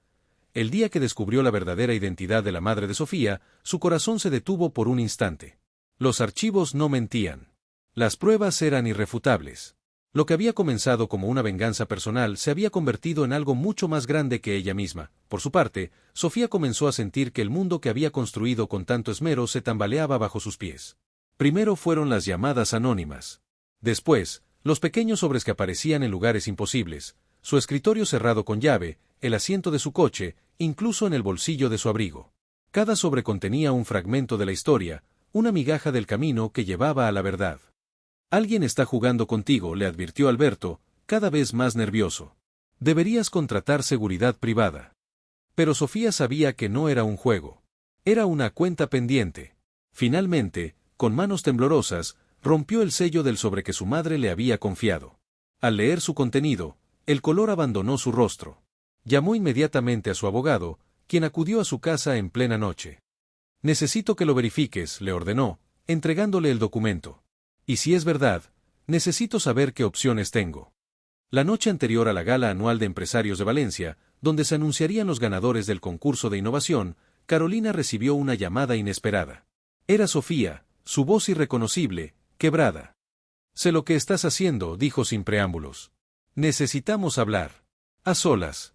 El día que descubrió la verdadera identidad de la madre de Sofía, su corazón se detuvo por un instante. Los archivos no mentían. Las pruebas eran irrefutables. Lo que había comenzado como una venganza personal se había convertido en algo mucho más grande que ella misma. Por su parte, Sofía comenzó a sentir que el mundo que había construido con tanto esmero se tambaleaba bajo sus pies. Primero fueron las llamadas anónimas. Después, los pequeños sobres que aparecían en lugares imposibles, su escritorio cerrado con llave, el asiento de su coche, incluso en el bolsillo de su abrigo. Cada sobre contenía un fragmento de la historia, una migaja del camino que llevaba a la verdad. Alguien está jugando contigo, le advirtió Alberto, cada vez más nervioso. Deberías contratar seguridad privada. Pero Sofía sabía que no era un juego. Era una cuenta pendiente. Finalmente, con manos temblorosas, rompió el sello del sobre que su madre le había confiado. Al leer su contenido, el color abandonó su rostro. Llamó inmediatamente a su abogado, quien acudió a su casa en plena noche. Necesito que lo verifiques, le ordenó, entregándole el documento. Y si es verdad, necesito saber qué opciones tengo. La noche anterior a la gala anual de empresarios de Valencia, donde se anunciarían los ganadores del concurso de innovación, Carolina recibió una llamada inesperada. Era Sofía, su voz irreconocible, quebrada. Sé lo que estás haciendo, dijo sin preámbulos. Necesitamos hablar. A solas.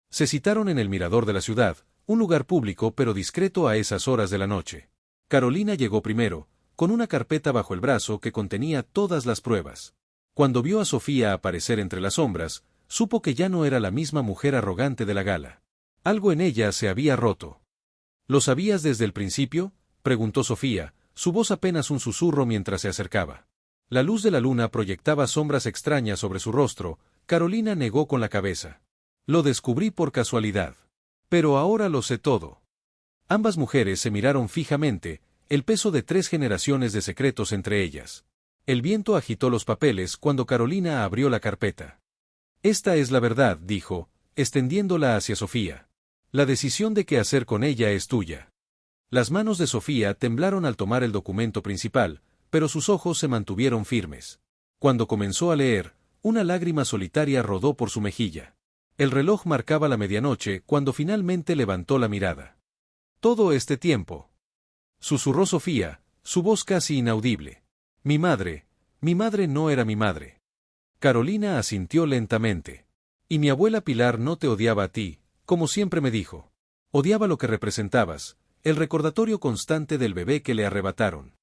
Se citaron en el mirador de la ciudad, un lugar público pero discreto a esas horas de la noche. Carolina llegó primero, con una carpeta bajo el brazo que contenía todas las pruebas. Cuando vio a Sofía aparecer entre las sombras, supo que ya no era la misma mujer arrogante de la gala. Algo en ella se había roto. ¿Lo sabías desde el principio?, preguntó Sofía, su voz apenas un susurro mientras se acercaba. La luz de la luna proyectaba sombras extrañas sobre su rostro. Carolina negó con la cabeza. Lo descubrí por casualidad. Pero ahora lo sé todo. Ambas mujeres se miraron fijamente, el peso de 3 generaciones de secretos entre ellas. El viento agitó los papeles cuando Carolina abrió la carpeta. Esta es la verdad, dijo, extendiéndola hacia Sofía. La decisión de qué hacer con ella es tuya. Las manos de Sofía temblaron al tomar el documento principal, pero sus ojos se mantuvieron firmes. Cuando comenzó a leer, una lágrima solitaria rodó por su mejilla. El reloj marcaba la medianoche cuando finalmente levantó la mirada. Todo este tiempo, susurró Sofía, su voz casi inaudible. Mi madre no era mi madre. Carolina asintió lentamente. Y mi abuela Pilar no te odiaba a ti, como siempre me dijo. Odiaba lo que representabas, el recordatorio constante del bebé que le arrebataron.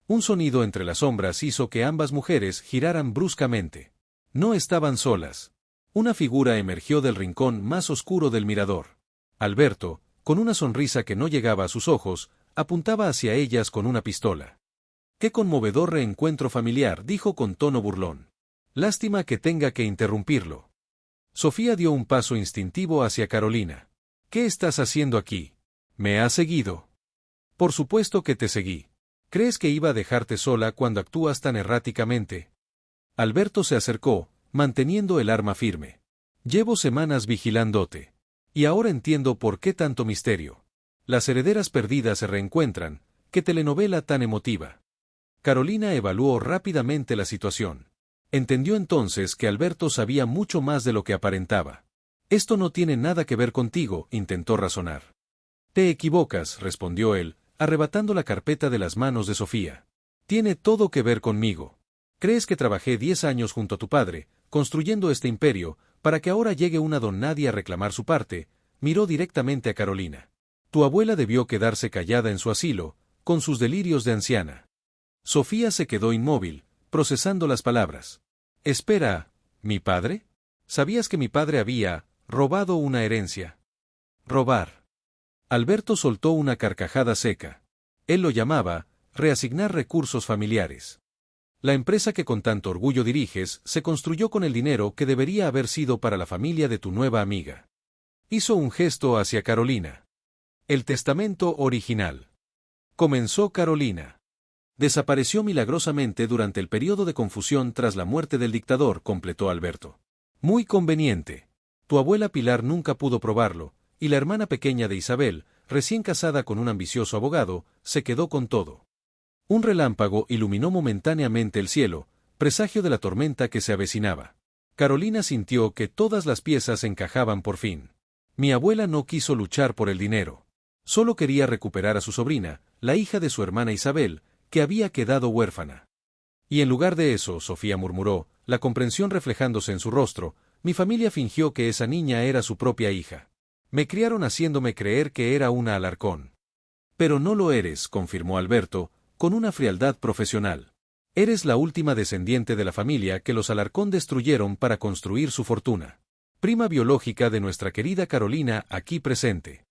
Un sonido entre las sombras hizo que ambas mujeres giraran bruscamente. No estaban solas. Una figura emergió del rincón más oscuro del mirador. Alberto, con una sonrisa que no llegaba a sus ojos, apuntaba hacia ellas con una pistola. «Qué conmovedor reencuentro familiar», dijo con tono burlón. «Lástima que tenga que interrumpirlo». Sofía dio un paso instintivo hacia Carolina. «¿Qué estás haciendo aquí? ¿Me has seguido?» «Por supuesto que te seguí. ¿Crees que iba a dejarte sola cuando actúas tan erráticamente?» Alberto se acercó, manteniendo el arma firme. «Llevo semanas vigilándote. Y ahora entiendo por qué tanto misterio. Las herederas perdidas se reencuentran. ¿Qué telenovela tan emotiva?» Carolina evaluó rápidamente la situación. Entendió entonces que Alberto sabía mucho más de lo que aparentaba. «Esto no tiene nada que ver contigo», intentó razonar. «Te equivocas», respondió él, arrebatando la carpeta de las manos de Sofía. «Tiene todo que ver conmigo. ¿Crees que trabajé 10 años junto a tu padre, construyendo este imperio, para que ahora llegue una don nadie a reclamar su parte?» Miró directamente a Carolina. «Tu abuela debió quedarse callada en su asilo, con sus delirios de anciana». Sofía se quedó inmóvil, procesando las palabras. «Espera, ¿mi padre? ¿Sabías que mi padre había robado una herencia?» «Robar». Alberto soltó una carcajada seca. Él lo llamaba reasignar recursos familiares. «La empresa que con tanto orgullo diriges se construyó con el dinero que debería haber sido para la familia de tu nueva amiga». Hizo un gesto hacia Carolina. El testamento original. Comenzó Carolina. Desapareció milagrosamente durante el periodo de confusión tras la muerte del dictador, completó Alberto. Muy conveniente. Tu abuela Pilar nunca pudo probarlo, y la hermana pequeña de Isabel, recién casada con un ambicioso abogado, se quedó con todo. Un relámpago iluminó momentáneamente el cielo, presagio de la tormenta que se avecinaba. Carolina sintió que todas las piezas encajaban por fin. Mi abuela no quiso luchar por el dinero. Solo quería recuperar a su sobrina, la hija de su hermana Isabel, que había quedado huérfana. Y en lugar de eso, Sofía murmuró, la comprensión reflejándose en su rostro, mi familia fingió que esa niña era su propia hija. Me criaron haciéndome creer que era una Alarcón. Pero no lo eres, confirmó Alberto, con una frialdad profesional. Eres la última descendiente de la familia que los Alarcón destruyeron para construir su fortuna. Prima biológica de nuestra querida Carolina aquí presente.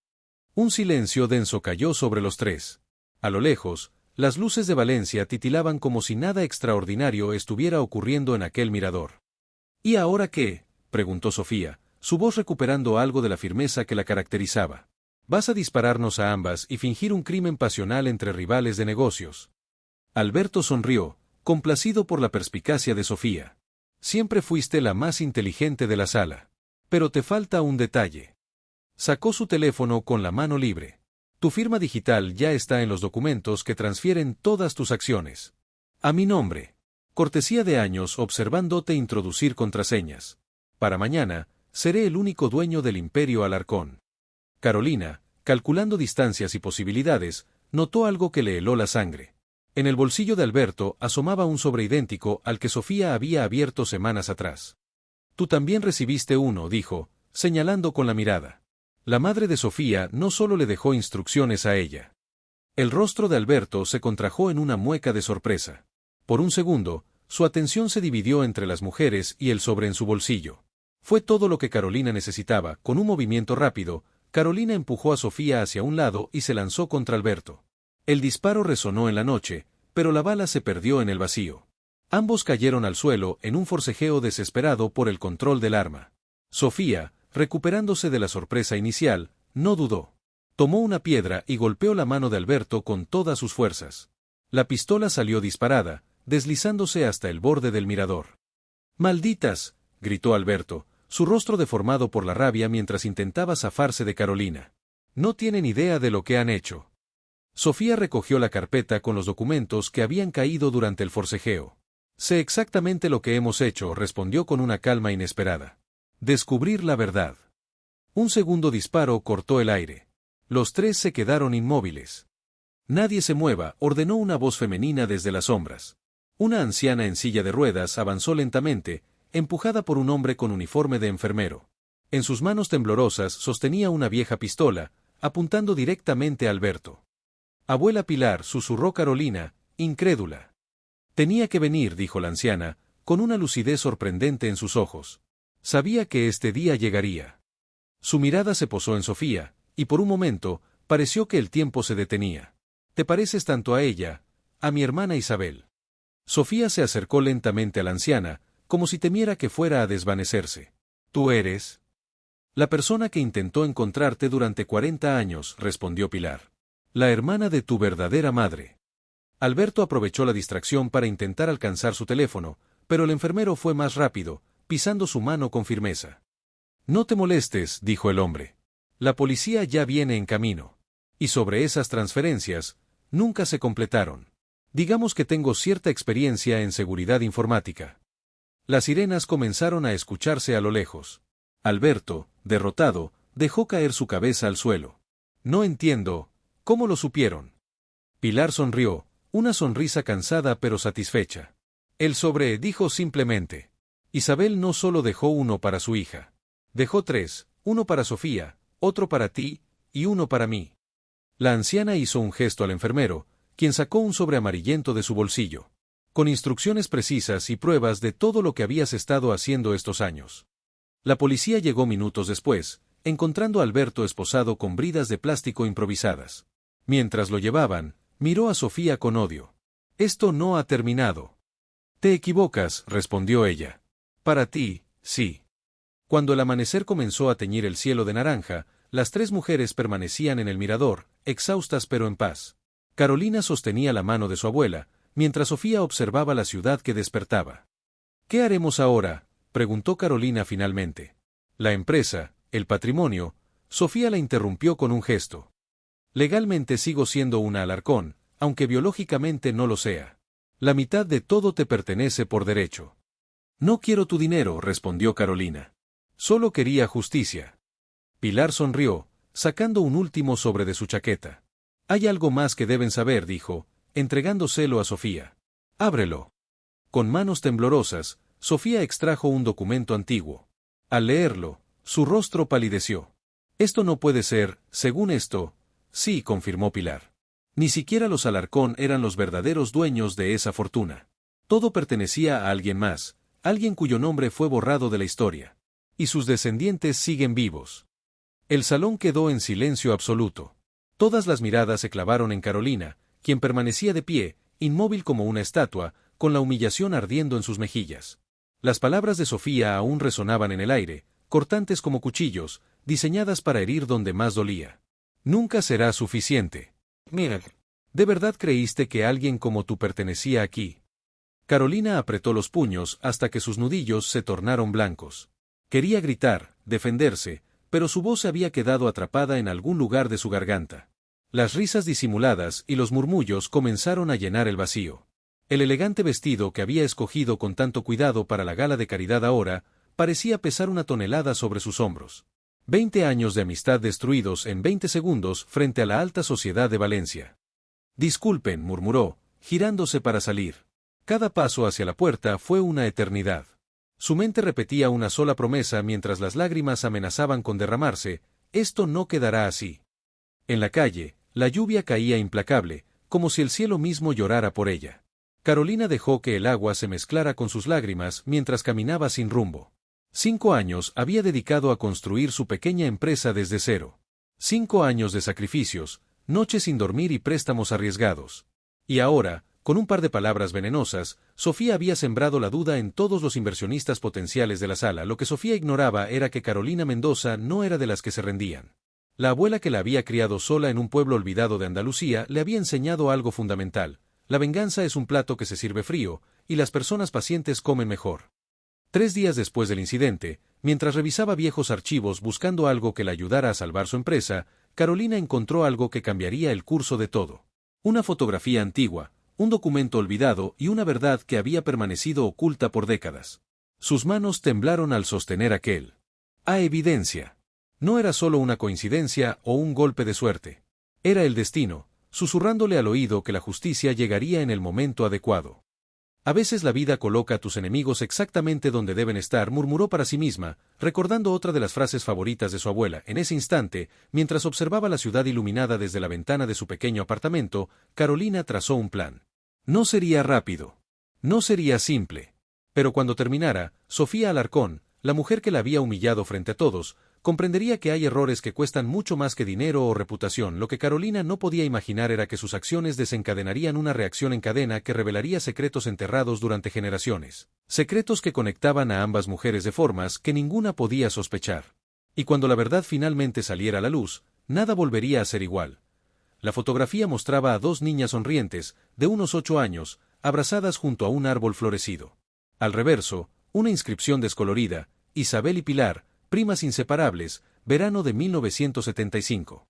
Un silencio denso cayó sobre los tres. A lo lejos, las luces de Valencia titilaban como si nada extraordinario estuviera ocurriendo en aquel mirador. ¿Y ahora qué?, preguntó Sofía, su voz recuperando algo de la firmeza que la caracterizaba. ¿Vas a dispararnos a ambas y fingir un crimen pasional entre rivales de negocios? Alberto sonrió, complacido por la perspicacia de Sofía. Siempre fuiste la más inteligente de la sala. Pero te falta un detalle. Sacó su teléfono con la mano libre. Tu firma digital ya está en los documentos que transfieren todas tus acciones. A mi nombre. Cortesía de años observándote introducir contraseñas. Para mañana, seré el único dueño del imperio Alarcón. Carolina, calculando distancias y posibilidades, notó algo que le heló la sangre. En el bolsillo de Alberto asomaba un sobre idéntico al que Sofía había abierto semanas atrás. Tú también recibiste uno, dijo, señalando con la mirada. La madre de Sofía no solo le dejó instrucciones a ella. El rostro de Alberto se contrajo en una mueca de sorpresa. Por un segundo, su atención se dividió entre las mujeres y el sobre en su bolsillo. Fue todo lo que Carolina necesitaba. Con un movimiento rápido, Carolina empujó a Sofía hacia un lado y se lanzó contra Alberto. El disparo resonó en la noche, pero la bala se perdió en el vacío. Ambos cayeron al suelo en un forcejeo desesperado por el control del arma. Sofía, recuperándose de la sorpresa inicial, no dudó. Tomó una piedra y golpeó la mano de Alberto con todas sus fuerzas. La pistola salió disparada, deslizándose hasta el borde del mirador. ¡Malditas!, gritó Alberto, su rostro deformado por la rabia mientras intentaba zafarse de Carolina. No tienen idea de lo que han hecho. Sofía recogió la carpeta con los documentos que habían caído durante el forcejeo. Sé exactamente lo que hemos hecho, respondió con una calma inesperada. Descubrir la verdad. Un segundo disparo cortó el aire. Los tres se quedaron inmóviles. Nadie se mueva, ordenó una voz femenina desde las sombras. Una anciana en silla de ruedas avanzó lentamente, empujada por un hombre con uniforme de enfermero. En sus manos temblorosas sostenía una vieja pistola, apuntando directamente a Alberto. Abuela Pilar, susurró Carolina, incrédula. Tenía que venir, dijo la anciana, con una lucidez sorprendente en sus ojos. Sabía que este día llegaría. Su mirada se posó en Sofía, y por un momento, pareció que el tiempo se detenía. Te pareces tanto a ella, a mi hermana Isabel. Sofía se acercó lentamente a la anciana, como si temiera que fuera a desvanecerse. ¿Tú eres? La persona que intentó encontrarte durante 40 años, respondió Pilar. La hermana de tu verdadera madre. Alberto aprovechó la distracción para intentar alcanzar su teléfono, pero el enfermero fue más rápido, pisando su mano con firmeza. No te molestes, dijo el hombre. La policía ya viene en camino. Y sobre esas transferencias, nunca se completaron. Digamos que tengo cierta experiencia en seguridad informática. Las sirenas comenzaron a escucharse a lo lejos. Alberto, derrotado, dejó caer su cabeza al suelo. No entiendo, ¿cómo lo supieron? Pilar sonrió, una sonrisa cansada pero satisfecha. El sobre dijo simplemente. Isabel no solo dejó uno para su hija. Dejó 3, uno para Sofía, otro para ti, y uno para mí. La anciana hizo un gesto al enfermero, quien sacó un sobre amarillento de su bolsillo, con instrucciones precisas y pruebas de todo lo que habías estado haciendo estos años. La policía llegó minutos después, encontrando a Alberto esposado con bridas de plástico improvisadas. Mientras lo llevaban, miró a Sofía con odio. Esto no ha terminado. Te equivocas, respondió ella. Para ti, sí. Cuando el amanecer comenzó a teñir el cielo de naranja, las tres mujeres permanecían en el mirador, exhaustas pero en paz. Carolina sostenía la mano de su abuela, mientras Sofía observaba la ciudad que despertaba. ¿Qué haremos ahora?, preguntó Carolina finalmente. La empresa, el patrimonio. Sofía la interrumpió con un gesto. Legalmente sigo siendo una Alarcón, aunque biológicamente no lo sea. La mitad de todo te pertenece por derecho. No quiero tu dinero, respondió Carolina. Solo quería justicia. Pilar sonrió, sacando un último sobre de su chaqueta. Hay algo más que deben saber, dijo, entregándoselo a Sofía. Ábrelo. Con manos temblorosas, Sofía extrajo un documento antiguo. Al leerlo, su rostro palideció. Esto no puede ser, según esto. Sí, confirmó Pilar. Ni siquiera los Alarcón eran los verdaderos dueños de esa fortuna. Todo pertenecía a alguien más, alguien cuyo nombre fue borrado de la historia. Y sus descendientes siguen vivos. El salón quedó en silencio absoluto. Todas las miradas se clavaron en Carolina, quien permanecía de pie, inmóvil como una estatua, con la humillación ardiendo en sus mejillas. Las palabras de Sofía aún resonaban en el aire, cortantes como cuchillos, diseñadas para herir donde más dolía. Nunca será suficiente. Mira. ¿De verdad creíste que alguien como tú pertenecía aquí? Carolina apretó los puños hasta que sus nudillos se tornaron blancos. Quería gritar, defenderse, pero su voz se había quedado atrapada en algún lugar de su garganta. Las risas disimuladas y los murmullos comenzaron a llenar el vacío. El elegante vestido que había escogido con tanto cuidado para la gala de caridad ahora, parecía pesar 1 tonelada sobre sus hombros. 20 años de amistad destruidos en 20 segundos frente a la alta sociedad de Valencia. Disculpen, murmuró, girándose para salir. Cada paso hacia la puerta fue una eternidad. Su mente repetía una sola promesa mientras las lágrimas amenazaban con derramarse: esto no quedará así. En la calle, la lluvia caía implacable, como si el cielo mismo llorara por ella. Carolina dejó que el agua se mezclara con sus lágrimas mientras caminaba sin rumbo. 5 años había dedicado a construir su pequeña empresa desde cero. 5 años de sacrificios, noches sin dormir y préstamos arriesgados. Y ahora, con un par de palabras venenosas, Sofía había sembrado la duda en todos los inversionistas potenciales de la sala. Lo que Sofía ignoraba era que Carolina Mendoza no era de las que se rendían. La abuela que la había criado sola en un pueblo olvidado de Andalucía le había enseñado algo fundamental: la venganza es un plato que se sirve frío, y las personas pacientes comen mejor. 3 días después del incidente, mientras revisaba viejos archivos buscando algo que la ayudara a salvar su empresa, Carolina encontró algo que cambiaría el curso de todo. Una fotografía antigua, un documento olvidado y una verdad que había permanecido oculta por décadas. Sus manos temblaron al sostener aquel. Evidencia. No era solo una coincidencia o un golpe de suerte. Era el destino, susurrándole al oído que la justicia llegaría en el momento adecuado. A veces la vida coloca a tus enemigos exactamente donde deben estar, murmuró para sí misma, recordando otra de las frases favoritas de su abuela. En ese instante, mientras observaba la ciudad iluminada desde la ventana de su pequeño apartamento, Carolina trazó un plan. No sería rápido. No sería simple. Pero cuando terminara, Sofía Alarcón, la mujer que la había humillado frente a todos, comprendería que hay errores que cuestan mucho más que dinero o reputación. Lo que Carolina no podía imaginar era que sus acciones desencadenarían una reacción en cadena que revelaría secretos enterrados durante generaciones. Secretos que conectaban a ambas mujeres de formas que ninguna podía sospechar. Y cuando la verdad finalmente saliera a la luz, nada volvería a ser igual. La fotografía mostraba a 2 niñas sonrientes, de unos 8 años, abrazadas junto a un árbol florecido. Al reverso, una inscripción descolorida: Isabel y Pilar, primas inseparables, verano de 1975.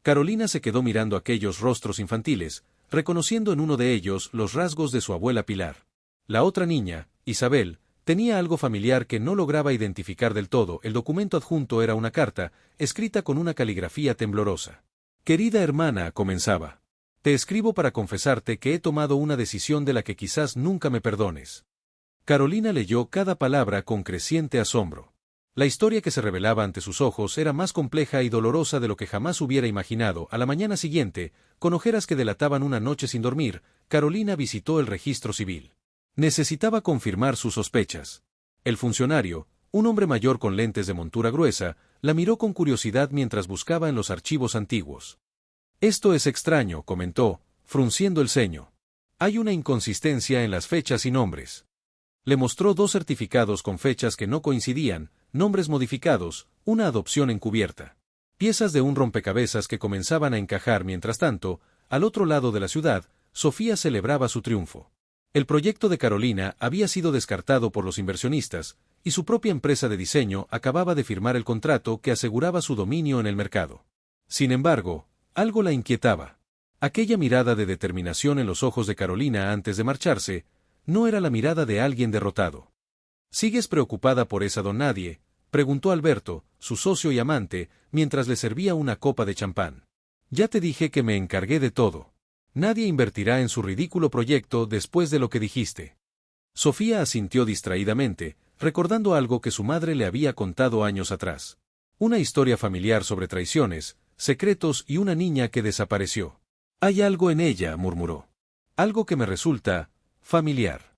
Carolina se quedó mirando aquellos rostros infantiles, reconociendo en uno de ellos los rasgos de su abuela Pilar. La otra niña, Isabel, tenía algo familiar que no lograba identificar del todo. El documento adjunto era una carta, escrita con una caligrafía temblorosa. Querida hermana, comenzaba. Te escribo para confesarte que he tomado una decisión de la que quizás nunca me perdones. Carolina leyó cada palabra con creciente asombro. La historia que se revelaba ante sus ojos era más compleja y dolorosa de lo que jamás hubiera imaginado. A la mañana siguiente, con ojeras que delataban una noche sin dormir, Carolina visitó el registro civil. Necesitaba confirmar sus sospechas. El funcionario, un hombre mayor con lentes de montura gruesa, la miró con curiosidad mientras buscaba en los archivos antiguos. Esto es extraño, comentó, frunciendo el ceño. Hay una inconsistencia en las fechas y nombres. Le mostró 2 certificados con fechas que no coincidían, nombres modificados, una adopción encubierta. Piezas de un rompecabezas que comenzaban a encajar mientras tanto, al otro lado de la ciudad, Sofía celebraba su triunfo. El proyecto de Carolina había sido descartado por los inversionistas, y su propia empresa de diseño acababa de firmar el contrato que aseguraba su dominio en el mercado. Sin embargo, algo la inquietaba. Aquella mirada de determinación en los ojos de Carolina antes de marcharse, no era la mirada de alguien derrotado. ¿Sigues preocupada por esa don Nadie?, preguntó Alberto, su socio y amante, mientras le servía una copa de champán. Ya te dije que me encargué de todo. Nadie invertirá en su ridículo proyecto después de lo que dijiste. Sofía asintió distraídamente, recordando algo que su madre le había contado años atrás. Una historia familiar sobre traiciones, secretos y una niña que desapareció. Hay algo en ella, murmuró. Algo que me resulta familiar.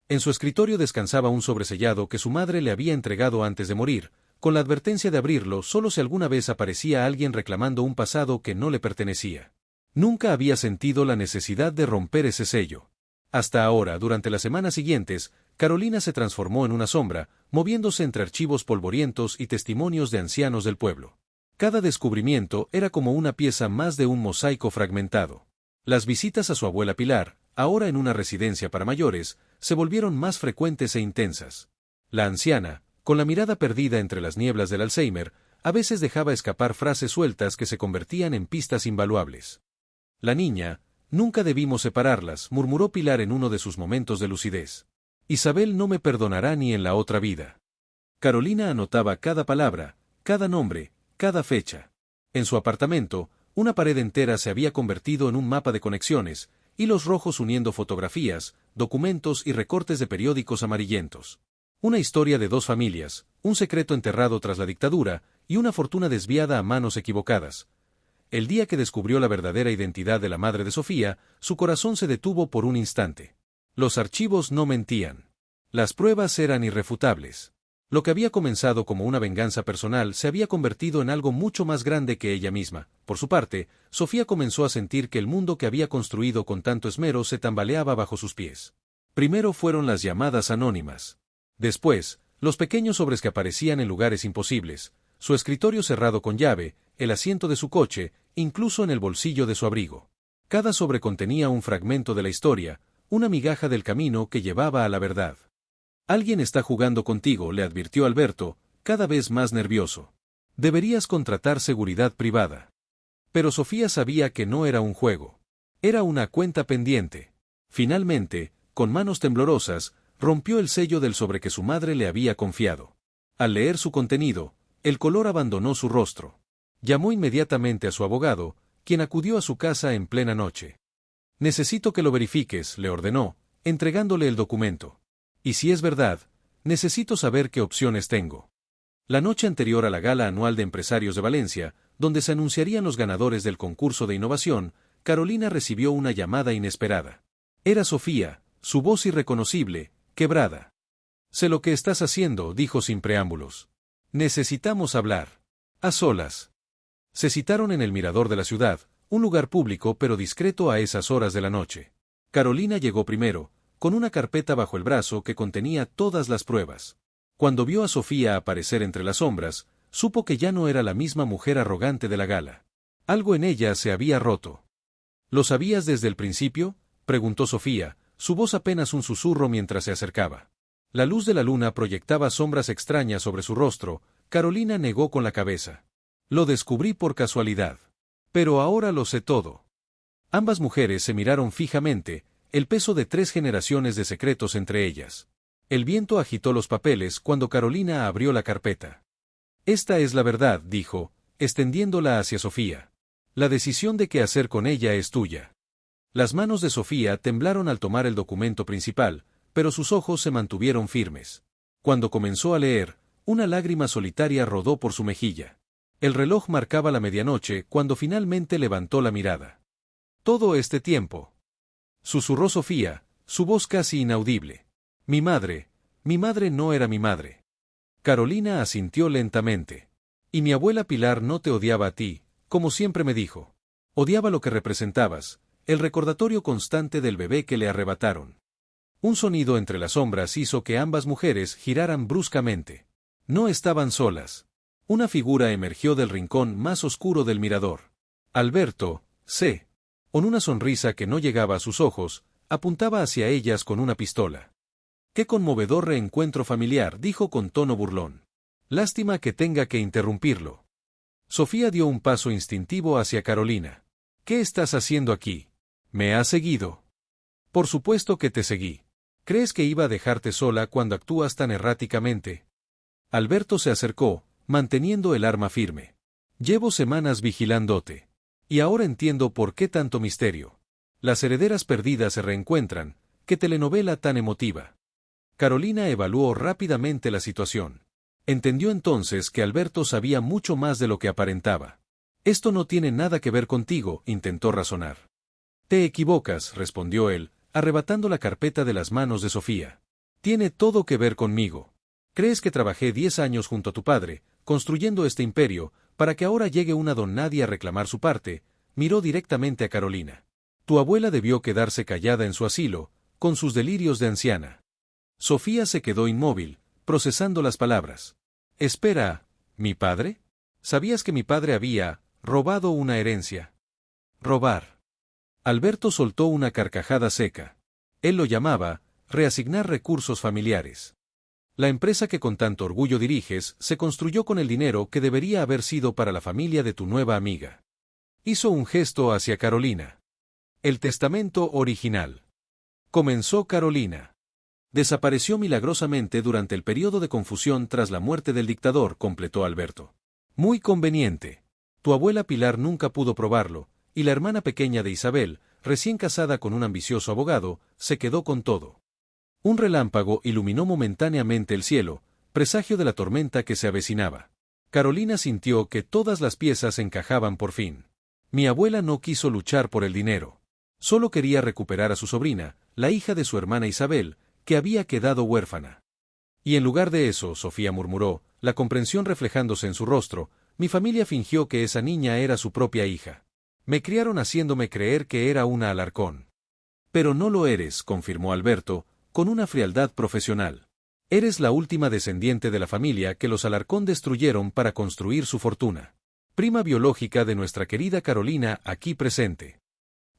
En su escritorio descansaba un sobresellado que su madre le había entregado antes de morir, con la advertencia de abrirlo solo si alguna vez aparecía alguien reclamando un pasado que no le pertenecía. Nunca había sentido la necesidad de romper ese sello. Hasta ahora, durante las semanas siguientes, Carolina se transformó en una sombra, moviéndose entre archivos polvorientos y testimonios de ancianos del pueblo. Cada descubrimiento era como una pieza más de un mosaico fragmentado. Las visitas a su abuela Pilar, ahora en una residencia para mayores, se volvieron más frecuentes e intensas. La anciana, con la mirada perdida entre las nieblas del Alzheimer, a veces dejaba escapar frases sueltas que se convertían en pistas invaluables. La niña, nunca debimos separarlas, murmuró Pilar en uno de sus momentos de lucidez. Isabel no me perdonará ni en la otra vida. Carolina anotaba cada palabra, cada nombre, cada fecha. En su apartamento, una pared entera se había convertido en un mapa de conexiones, hilos rojos uniendo fotografías, documentos y recortes de periódicos amarillentos. Una historia de dos familias, un secreto enterrado tras la dictadura y una fortuna desviada a manos equivocadas. El día que descubrió la verdadera identidad de la madre de Sofía, su corazón se detuvo por un instante. Los archivos no mentían. Las pruebas eran irrefutables. Lo que había comenzado como una venganza personal se había convertido en algo mucho más grande que ella misma. Por su parte, Sofía comenzó a sentir que el mundo que había construido con tanto esmero se tambaleaba bajo sus pies. Primero fueron las llamadas anónimas. Después, los pequeños sobres que aparecían en lugares imposibles, su escritorio cerrado con llave, el asiento de su coche, incluso en el bolsillo de su abrigo. Cada sobre contenía un fragmento de la historia, una migaja del camino que llevaba a la verdad. Alguien está jugando contigo, le advirtió Alberto, cada vez más nervioso. Deberías contratar seguridad privada. Pero Sofía sabía que no era un juego. Era una cuenta pendiente. Finalmente, con manos temblorosas, rompió el sello del sobre que su madre le había confiado. Al leer su contenido, el color abandonó su rostro. Llamó inmediatamente a su abogado, quien acudió a su casa en plena noche. Necesito que lo verifiques, le ordenó, entregándole el documento. Y si es verdad, necesito saber qué opciones tengo. La noche anterior a la gala anual de empresarios de Valencia, donde se anunciarían los ganadores del concurso de innovación, Carolina recibió una llamada inesperada. Era Sofía, su voz irreconocible, quebrada. Sé lo que estás haciendo, dijo sin preámbulos. Necesitamos hablar. A solas. Se citaron en el mirador de la ciudad, un lugar público pero discreto a esas horas de la noche. Carolina llegó primero, con una carpeta bajo el brazo que contenía todas las pruebas. Cuando vio a Sofía aparecer entre las sombras, supo que ya no era la misma mujer arrogante de la gala. Algo en ella se había roto. ¿Lo sabías desde el principio?, preguntó Sofía, su voz apenas un susurro mientras se acercaba. La luz de la luna proyectaba sombras extrañas sobre su rostro. Carolina negó con la cabeza. Lo descubrí por casualidad. Pero ahora lo sé todo. Ambas mujeres se miraron fijamente, el peso de 3 generaciones de secretos entre ellas. El viento agitó los papeles cuando Carolina abrió la carpeta. Esta es la verdad, dijo, extendiéndola hacia Sofía. La decisión de qué hacer con ella es tuya. Las manos de Sofía temblaron al tomar el documento principal, pero sus ojos se mantuvieron firmes. Cuando comenzó a leer, una lágrima solitaria rodó por su mejilla. El reloj marcaba la medianoche cuando finalmente levantó la mirada. Todo este tiempo, susurró Sofía, su voz casi inaudible. Mi madre no era mi madre. Carolina asintió lentamente. Y mi abuela Pilar no te odiaba a ti, como siempre me dijo. Odiaba lo que representabas, el recordatorio constante del bebé que le arrebataron. Un sonido entre las sombras hizo que ambas mujeres giraran bruscamente. No estaban solas. Una figura emergió del rincón más oscuro del mirador. Alberto, con una sonrisa que no llegaba a sus ojos, apuntaba hacia ellas con una pistola. «Qué conmovedor reencuentro familiar», dijo con tono burlón. «Lástima que tenga que interrumpirlo». Sofía dio un paso instintivo hacia Carolina. «¿Qué estás haciendo aquí? ¿Me has seguido?» «Por supuesto que te seguí. ¿Crees que iba a dejarte sola cuando actúas tan erráticamente?» Alberto se acercó, manteniendo el arma firme. «Llevo semanas vigilándote. Y ahora entiendo por qué tanto misterio. Las herederas perdidas se reencuentran. ¿Qué telenovela tan emotiva?» Carolina evaluó rápidamente la situación. Entendió entonces que Alberto sabía mucho más de lo que aparentaba. «Esto no tiene nada que ver contigo», intentó razonar. «Te equivocas», respondió él, arrebatando la carpeta de las manos de Sofía. «Tiene todo que ver conmigo. ¿Crees que trabajé 10 años junto a tu padre, construyendo este imperio, para que ahora llegue una don nadie a reclamar su parte?» Miró directamente a Carolina. «Tu abuela debió quedarse callada en su asilo, con sus delirios de anciana». Sofía se quedó inmóvil, procesando las palabras. «Espera, ¿mi padre? ¿Sabías que mi padre había robado una herencia?» «¿Robar?» Alberto soltó una carcajada seca. Él lo llamaba reasignar recursos familiares. «La empresa que con tanto orgullo diriges se construyó con el dinero que debería haber sido para la familia de tu nueva amiga». Hizo un gesto hacia Carolina. «El testamento original». Comenzó Carolina. «Desapareció milagrosamente durante el periodo de confusión tras la muerte del dictador», completó Alberto. «Muy conveniente. Tu abuela Pilar nunca pudo probarlo, y la hermana pequeña de Isabel, recién casada con un ambicioso abogado, se quedó con todo». Un relámpago iluminó momentáneamente el cielo, presagio de la tormenta que se avecinaba. Carolina sintió que todas las piezas encajaban por fin. «Mi abuela no quiso luchar por el dinero. Solo quería recuperar a su sobrina, la hija de su hermana Isabel, que había quedado huérfana. Y en lugar de eso», Sofía murmuró, la comprensión reflejándose en su rostro, «mi familia fingió que esa niña era su propia hija. Me criaron haciéndome creer que era una Alarcón». «Pero no lo eres», confirmó Alberto, con una frialdad profesional. «Eres la última descendiente de la familia que los Alarcón destruyeron para construir su fortuna. Prima biológica de nuestra querida Carolina aquí presente».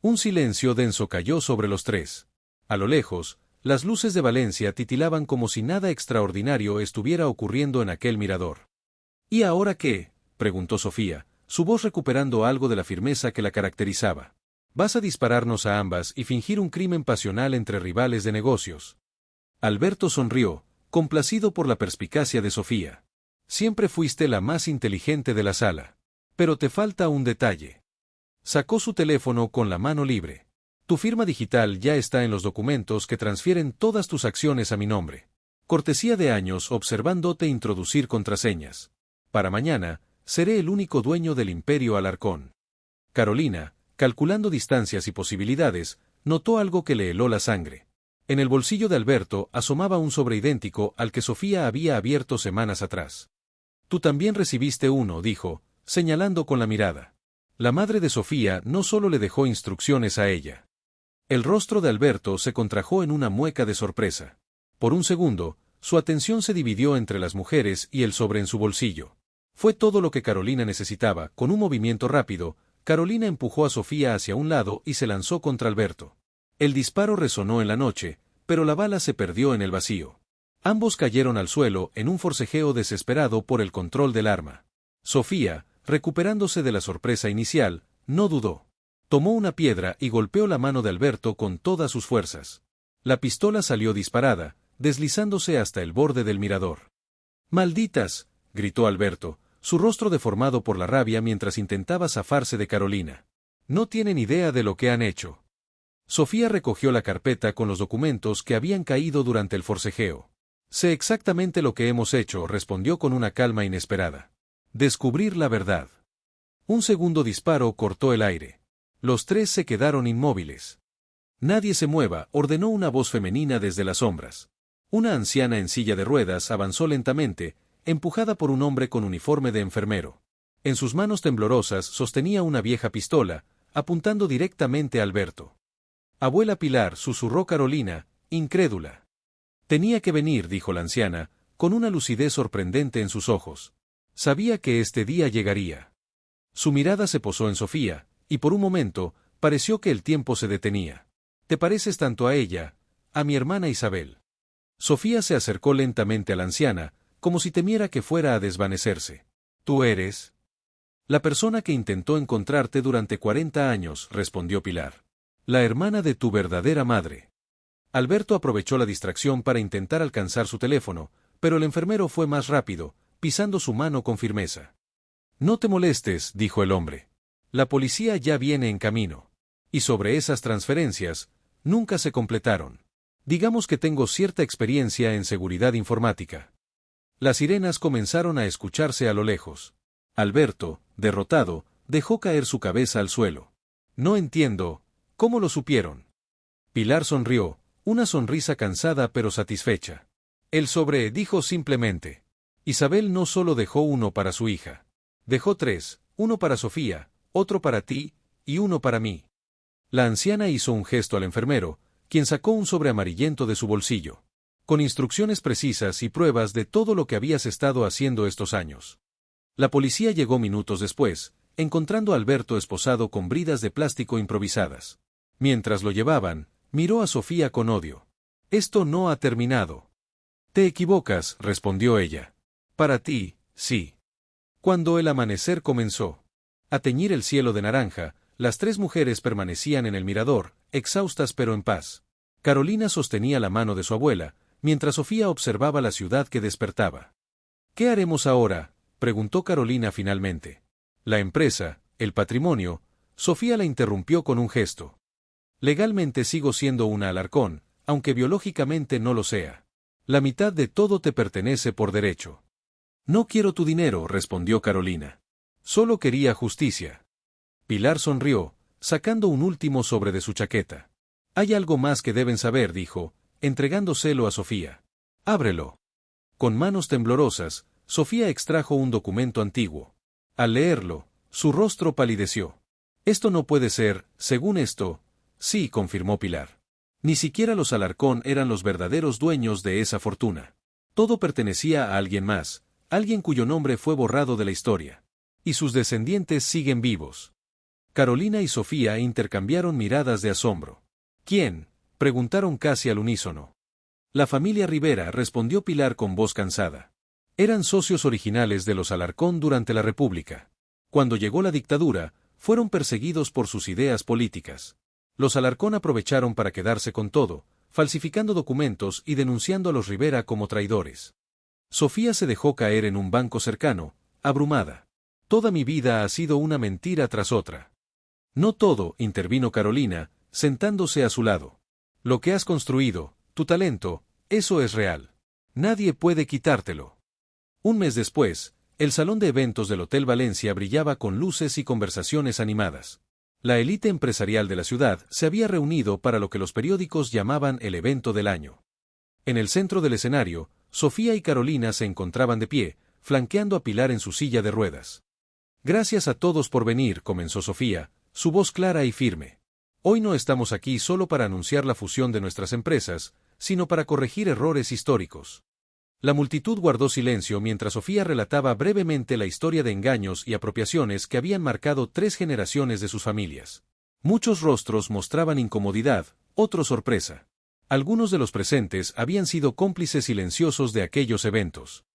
Un silencio denso cayó sobre los tres. A lo lejos, las luces de Valencia titilaban como si nada extraordinario estuviera ocurriendo en aquel mirador. «¿Y ahora qué?», preguntó Sofía, su voz recuperando algo de la firmeza que la caracterizaba. «¿Vas a dispararnos a ambas y fingir un crimen pasional entre rivales de negocios?» Alberto sonrió, complacido por la perspicacia de Sofía. «Siempre fuiste la más inteligente de la sala. Pero te falta un detalle». Sacó su teléfono con la mano libre. «Tu firma digital ya está en los documentos que transfieren todas tus acciones a mi nombre. Cortesía de años observándote introducir contraseñas. Para mañana, seré el único dueño del Imperio Alarcón». Carolina, calculando distancias y posibilidades, notó algo que le heló la sangre. En el bolsillo de Alberto asomaba un sobre idéntico al que Sofía había abierto semanas atrás. «Tú también recibiste uno», dijo, señalando con la mirada. La madre de Sofía no solo le dejó instrucciones a ella. El rostro de Alberto se contrajo en una mueca de sorpresa. Por un segundo, su atención se dividió entre las mujeres y el sobre en su bolsillo. Fue todo lo que Carolina necesitaba. Con un movimiento rápido, Carolina empujó a Sofía hacia un lado y se lanzó contra Alberto. El disparo resonó en la noche, pero la bala se perdió en el vacío. Ambos cayeron al suelo en un forcejeo desesperado por el control del arma. Sofía, recuperándose de la sorpresa inicial, no dudó. Tomó una piedra y golpeó la mano de Alberto con todas sus fuerzas. La pistola salió disparada, deslizándose hasta el borde del mirador. «¡Malditas!», gritó Alberto, su rostro deformado por la rabia mientras intentaba zafarse de Carolina. «No tienen idea de lo que han hecho». Sofía recogió la carpeta con los documentos que habían caído durante el forcejeo. «Sé exactamente lo que hemos hecho», respondió con una calma inesperada. «Descubrir la verdad». Un segundo disparo cortó el aire. Los tres se quedaron inmóviles. «Nadie se mueva», ordenó una voz femenina desde las sombras. Una anciana en silla de ruedas avanzó lentamente, empujada por un hombre con uniforme de enfermero. En sus manos temblorosas sostenía una vieja pistola, apuntando directamente a Alberto. «Abuela Pilar», susurró Carolina, incrédula. «Tenía que venir», dijo la anciana, con una lucidez sorprendente en sus ojos. Sabía que este día llegaría. Su mirada se posó en Sofía, y por un momento, pareció que el tiempo se detenía. «Te pareces tanto a ella, a mi hermana Isabel». Sofía se acercó lentamente a la anciana, como si temiera que fuera a desvanecerse. «¿Tú eres?» «La persona que intentó encontrarte durante 40 años», respondió Pilar. «La hermana de tu verdadera madre». Alberto aprovechó la distracción para intentar alcanzar su teléfono, pero el enfermero fue más rápido, pisando su mano con firmeza. «No te molestes», dijo el hombre. «La policía ya viene en camino. Y sobre esas transferencias, nunca se completaron. Digamos que tengo cierta experiencia en seguridad informática». Las sirenas comenzaron a escucharse a lo lejos. Alberto, derrotado, dejó caer su cabeza al suelo. «No entiendo, ¿cómo lo supieron?» Pilar sonrió, una sonrisa cansada pero satisfecha. «El sobre dijo simplemente. Isabel no solo dejó uno para su hija. Dejó 3, uno para Sofía, otro para ti, y uno para mí». La anciana hizo un gesto al enfermero, quien sacó un sobre amarillento de su bolsillo, con instrucciones precisas y pruebas de todo lo que habías estado haciendo estos años. La policía llegó minutos después, encontrando a Alberto esposado con bridas de plástico improvisadas. Mientras lo llevaban, miró a Sofía con odio. «Esto no ha terminado». «Te equivocas», respondió ella. «Para ti, sí». Cuando el amanecer comenzó a teñir el cielo de naranja, las 3 mujeres permanecían en el mirador, exhaustas pero en paz. Carolina sostenía la mano de su abuela, mientras Sofía observaba la ciudad que despertaba. «¿Qué haremos ahora?», preguntó Carolina finalmente. «La empresa, el patrimonio», Sofía la interrumpió con un gesto. «Legalmente sigo siendo una Alarcón, aunque biológicamente no lo sea. La mitad de todo te pertenece por derecho». «No quiero tu dinero», respondió Carolina. «Solo quería justicia». Pilar sonrió, sacando un último sobre de su chaqueta. «Hay algo más que deben saber», dijo, entregándoselo a Sofía. «Ábrelo». Con manos temblorosas, Sofía extrajo un documento antiguo. Al leerlo, su rostro palideció. «Esto no puede ser, según esto». «Sí», confirmó Pilar. «Ni siquiera los Alarcón eran los verdaderos dueños de esa fortuna. Todo pertenecía a alguien más, alguien cuyo nombre fue borrado de la historia. Y sus descendientes siguen vivos». Carolina y Sofía intercambiaron miradas de asombro. «¿Quién?», preguntaron casi al unísono. «La familia Rivera», respondió Pilar con voz cansada. «Eran socios originales de los Alarcón durante la República. Cuando llegó la dictadura, fueron perseguidos por sus ideas políticas. Los Alarcón aprovecharon para quedarse con todo, falsificando documentos y denunciando a los Rivera como traidores». Sofía se dejó caer en un banco cercano, abrumada. «Toda mi vida ha sido una mentira tras otra». «No todo», intervino Carolina, sentándose a su lado. «Lo que has construido, tu talento, eso es real. Nadie puede quitártelo». Un mes después, el salón de eventos del Hotel Valencia brillaba con luces y conversaciones animadas. La élite empresarial de la ciudad se había reunido para lo que los periódicos llamaban el evento del año. En el centro del escenario, Sofía y Carolina se encontraban de pie, flanqueando a Pilar en su silla de ruedas. «Gracias a todos por venir», comenzó Sofía, su voz clara y firme. «Hoy no estamos aquí solo para anunciar la fusión de nuestras empresas, sino para corregir errores históricos». La multitud guardó silencio mientras Sofía relataba brevemente la historia de engaños y apropiaciones que habían marcado 3 generaciones de sus familias. Muchos rostros mostraban incomodidad, otros sorpresa. Algunos de los presentes habían sido cómplices silenciosos de aquellos eventos.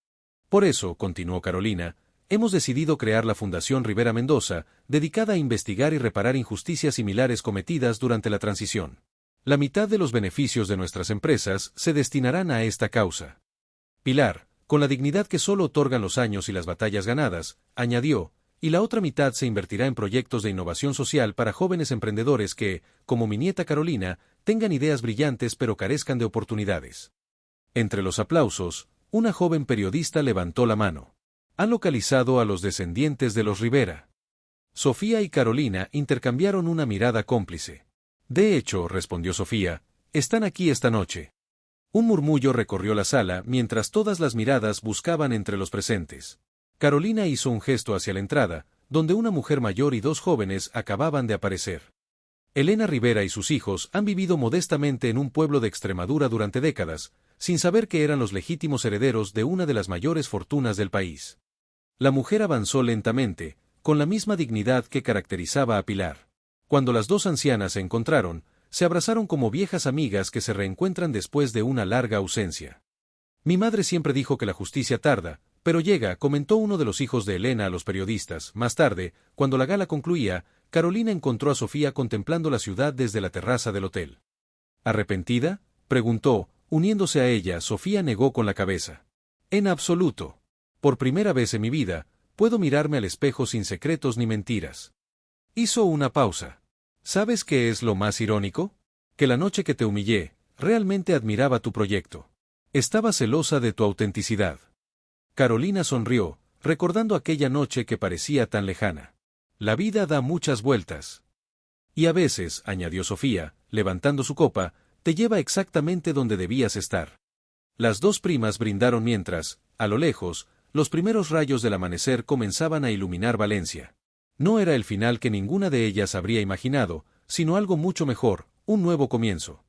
«Por eso», continuó Carolina, «hemos decidido crear la Fundación Rivera Mendoza, dedicada a investigar y reparar injusticias similares cometidas durante la transición. La mitad de los beneficios de nuestras empresas se destinarán a esta causa». Pilar, con la dignidad que solo otorgan los años y las batallas ganadas, añadió, «y la otra mitad se invertirá en proyectos de innovación social para jóvenes emprendedores que, como mi nieta Carolina, tengan ideas brillantes pero carezcan de oportunidades». Entre los aplausos, una joven periodista levantó la mano. «¿Han localizado a los descendientes de los Rivera?». Sofía y Carolina intercambiaron una mirada cómplice. «De hecho», respondió Sofía, «están aquí esta noche». Un murmullo recorrió la sala mientras todas las miradas buscaban entre los presentes. Carolina hizo un gesto hacia la entrada, donde una mujer mayor y 2 jóvenes acababan de aparecer. Elena Rivera y sus hijos han vivido modestamente en un pueblo de Extremadura durante décadas, sin saber que eran los legítimos herederos de una de las mayores fortunas del país. La mujer avanzó lentamente, con la misma dignidad que caracterizaba a Pilar. Cuando las dos ancianas se encontraron, se abrazaron como viejas amigas que se reencuentran después de una larga ausencia. Mi madre siempre dijo que la justicia tarda, pero llega, comentó uno de los hijos de Elena a los periodistas. Más tarde, cuando la gala concluía, Carolina encontró a Sofía contemplando la ciudad desde la terraza del hotel. ¿Arrepentida?, preguntó, uniéndose a ella. Sofía negó con la cabeza. En absoluto. Por primera vez en mi vida, puedo mirarme al espejo sin secretos ni mentiras. Hizo una pausa. ¿Sabes qué es lo más irónico? Que la noche que te humillé, realmente admiraba tu proyecto. Estaba celosa de tu autenticidad. Carolina sonrió, recordando aquella noche que parecía tan lejana. La vida da muchas vueltas. Y a veces, añadió Sofía, levantando su copa, te lleva exactamente donde debías estar. Las dos primas brindaron mientras, a lo lejos, los primeros rayos del amanecer comenzaban a iluminar Valencia. No era el final que ninguna de ellas habría imaginado, sino algo mucho mejor, un nuevo comienzo.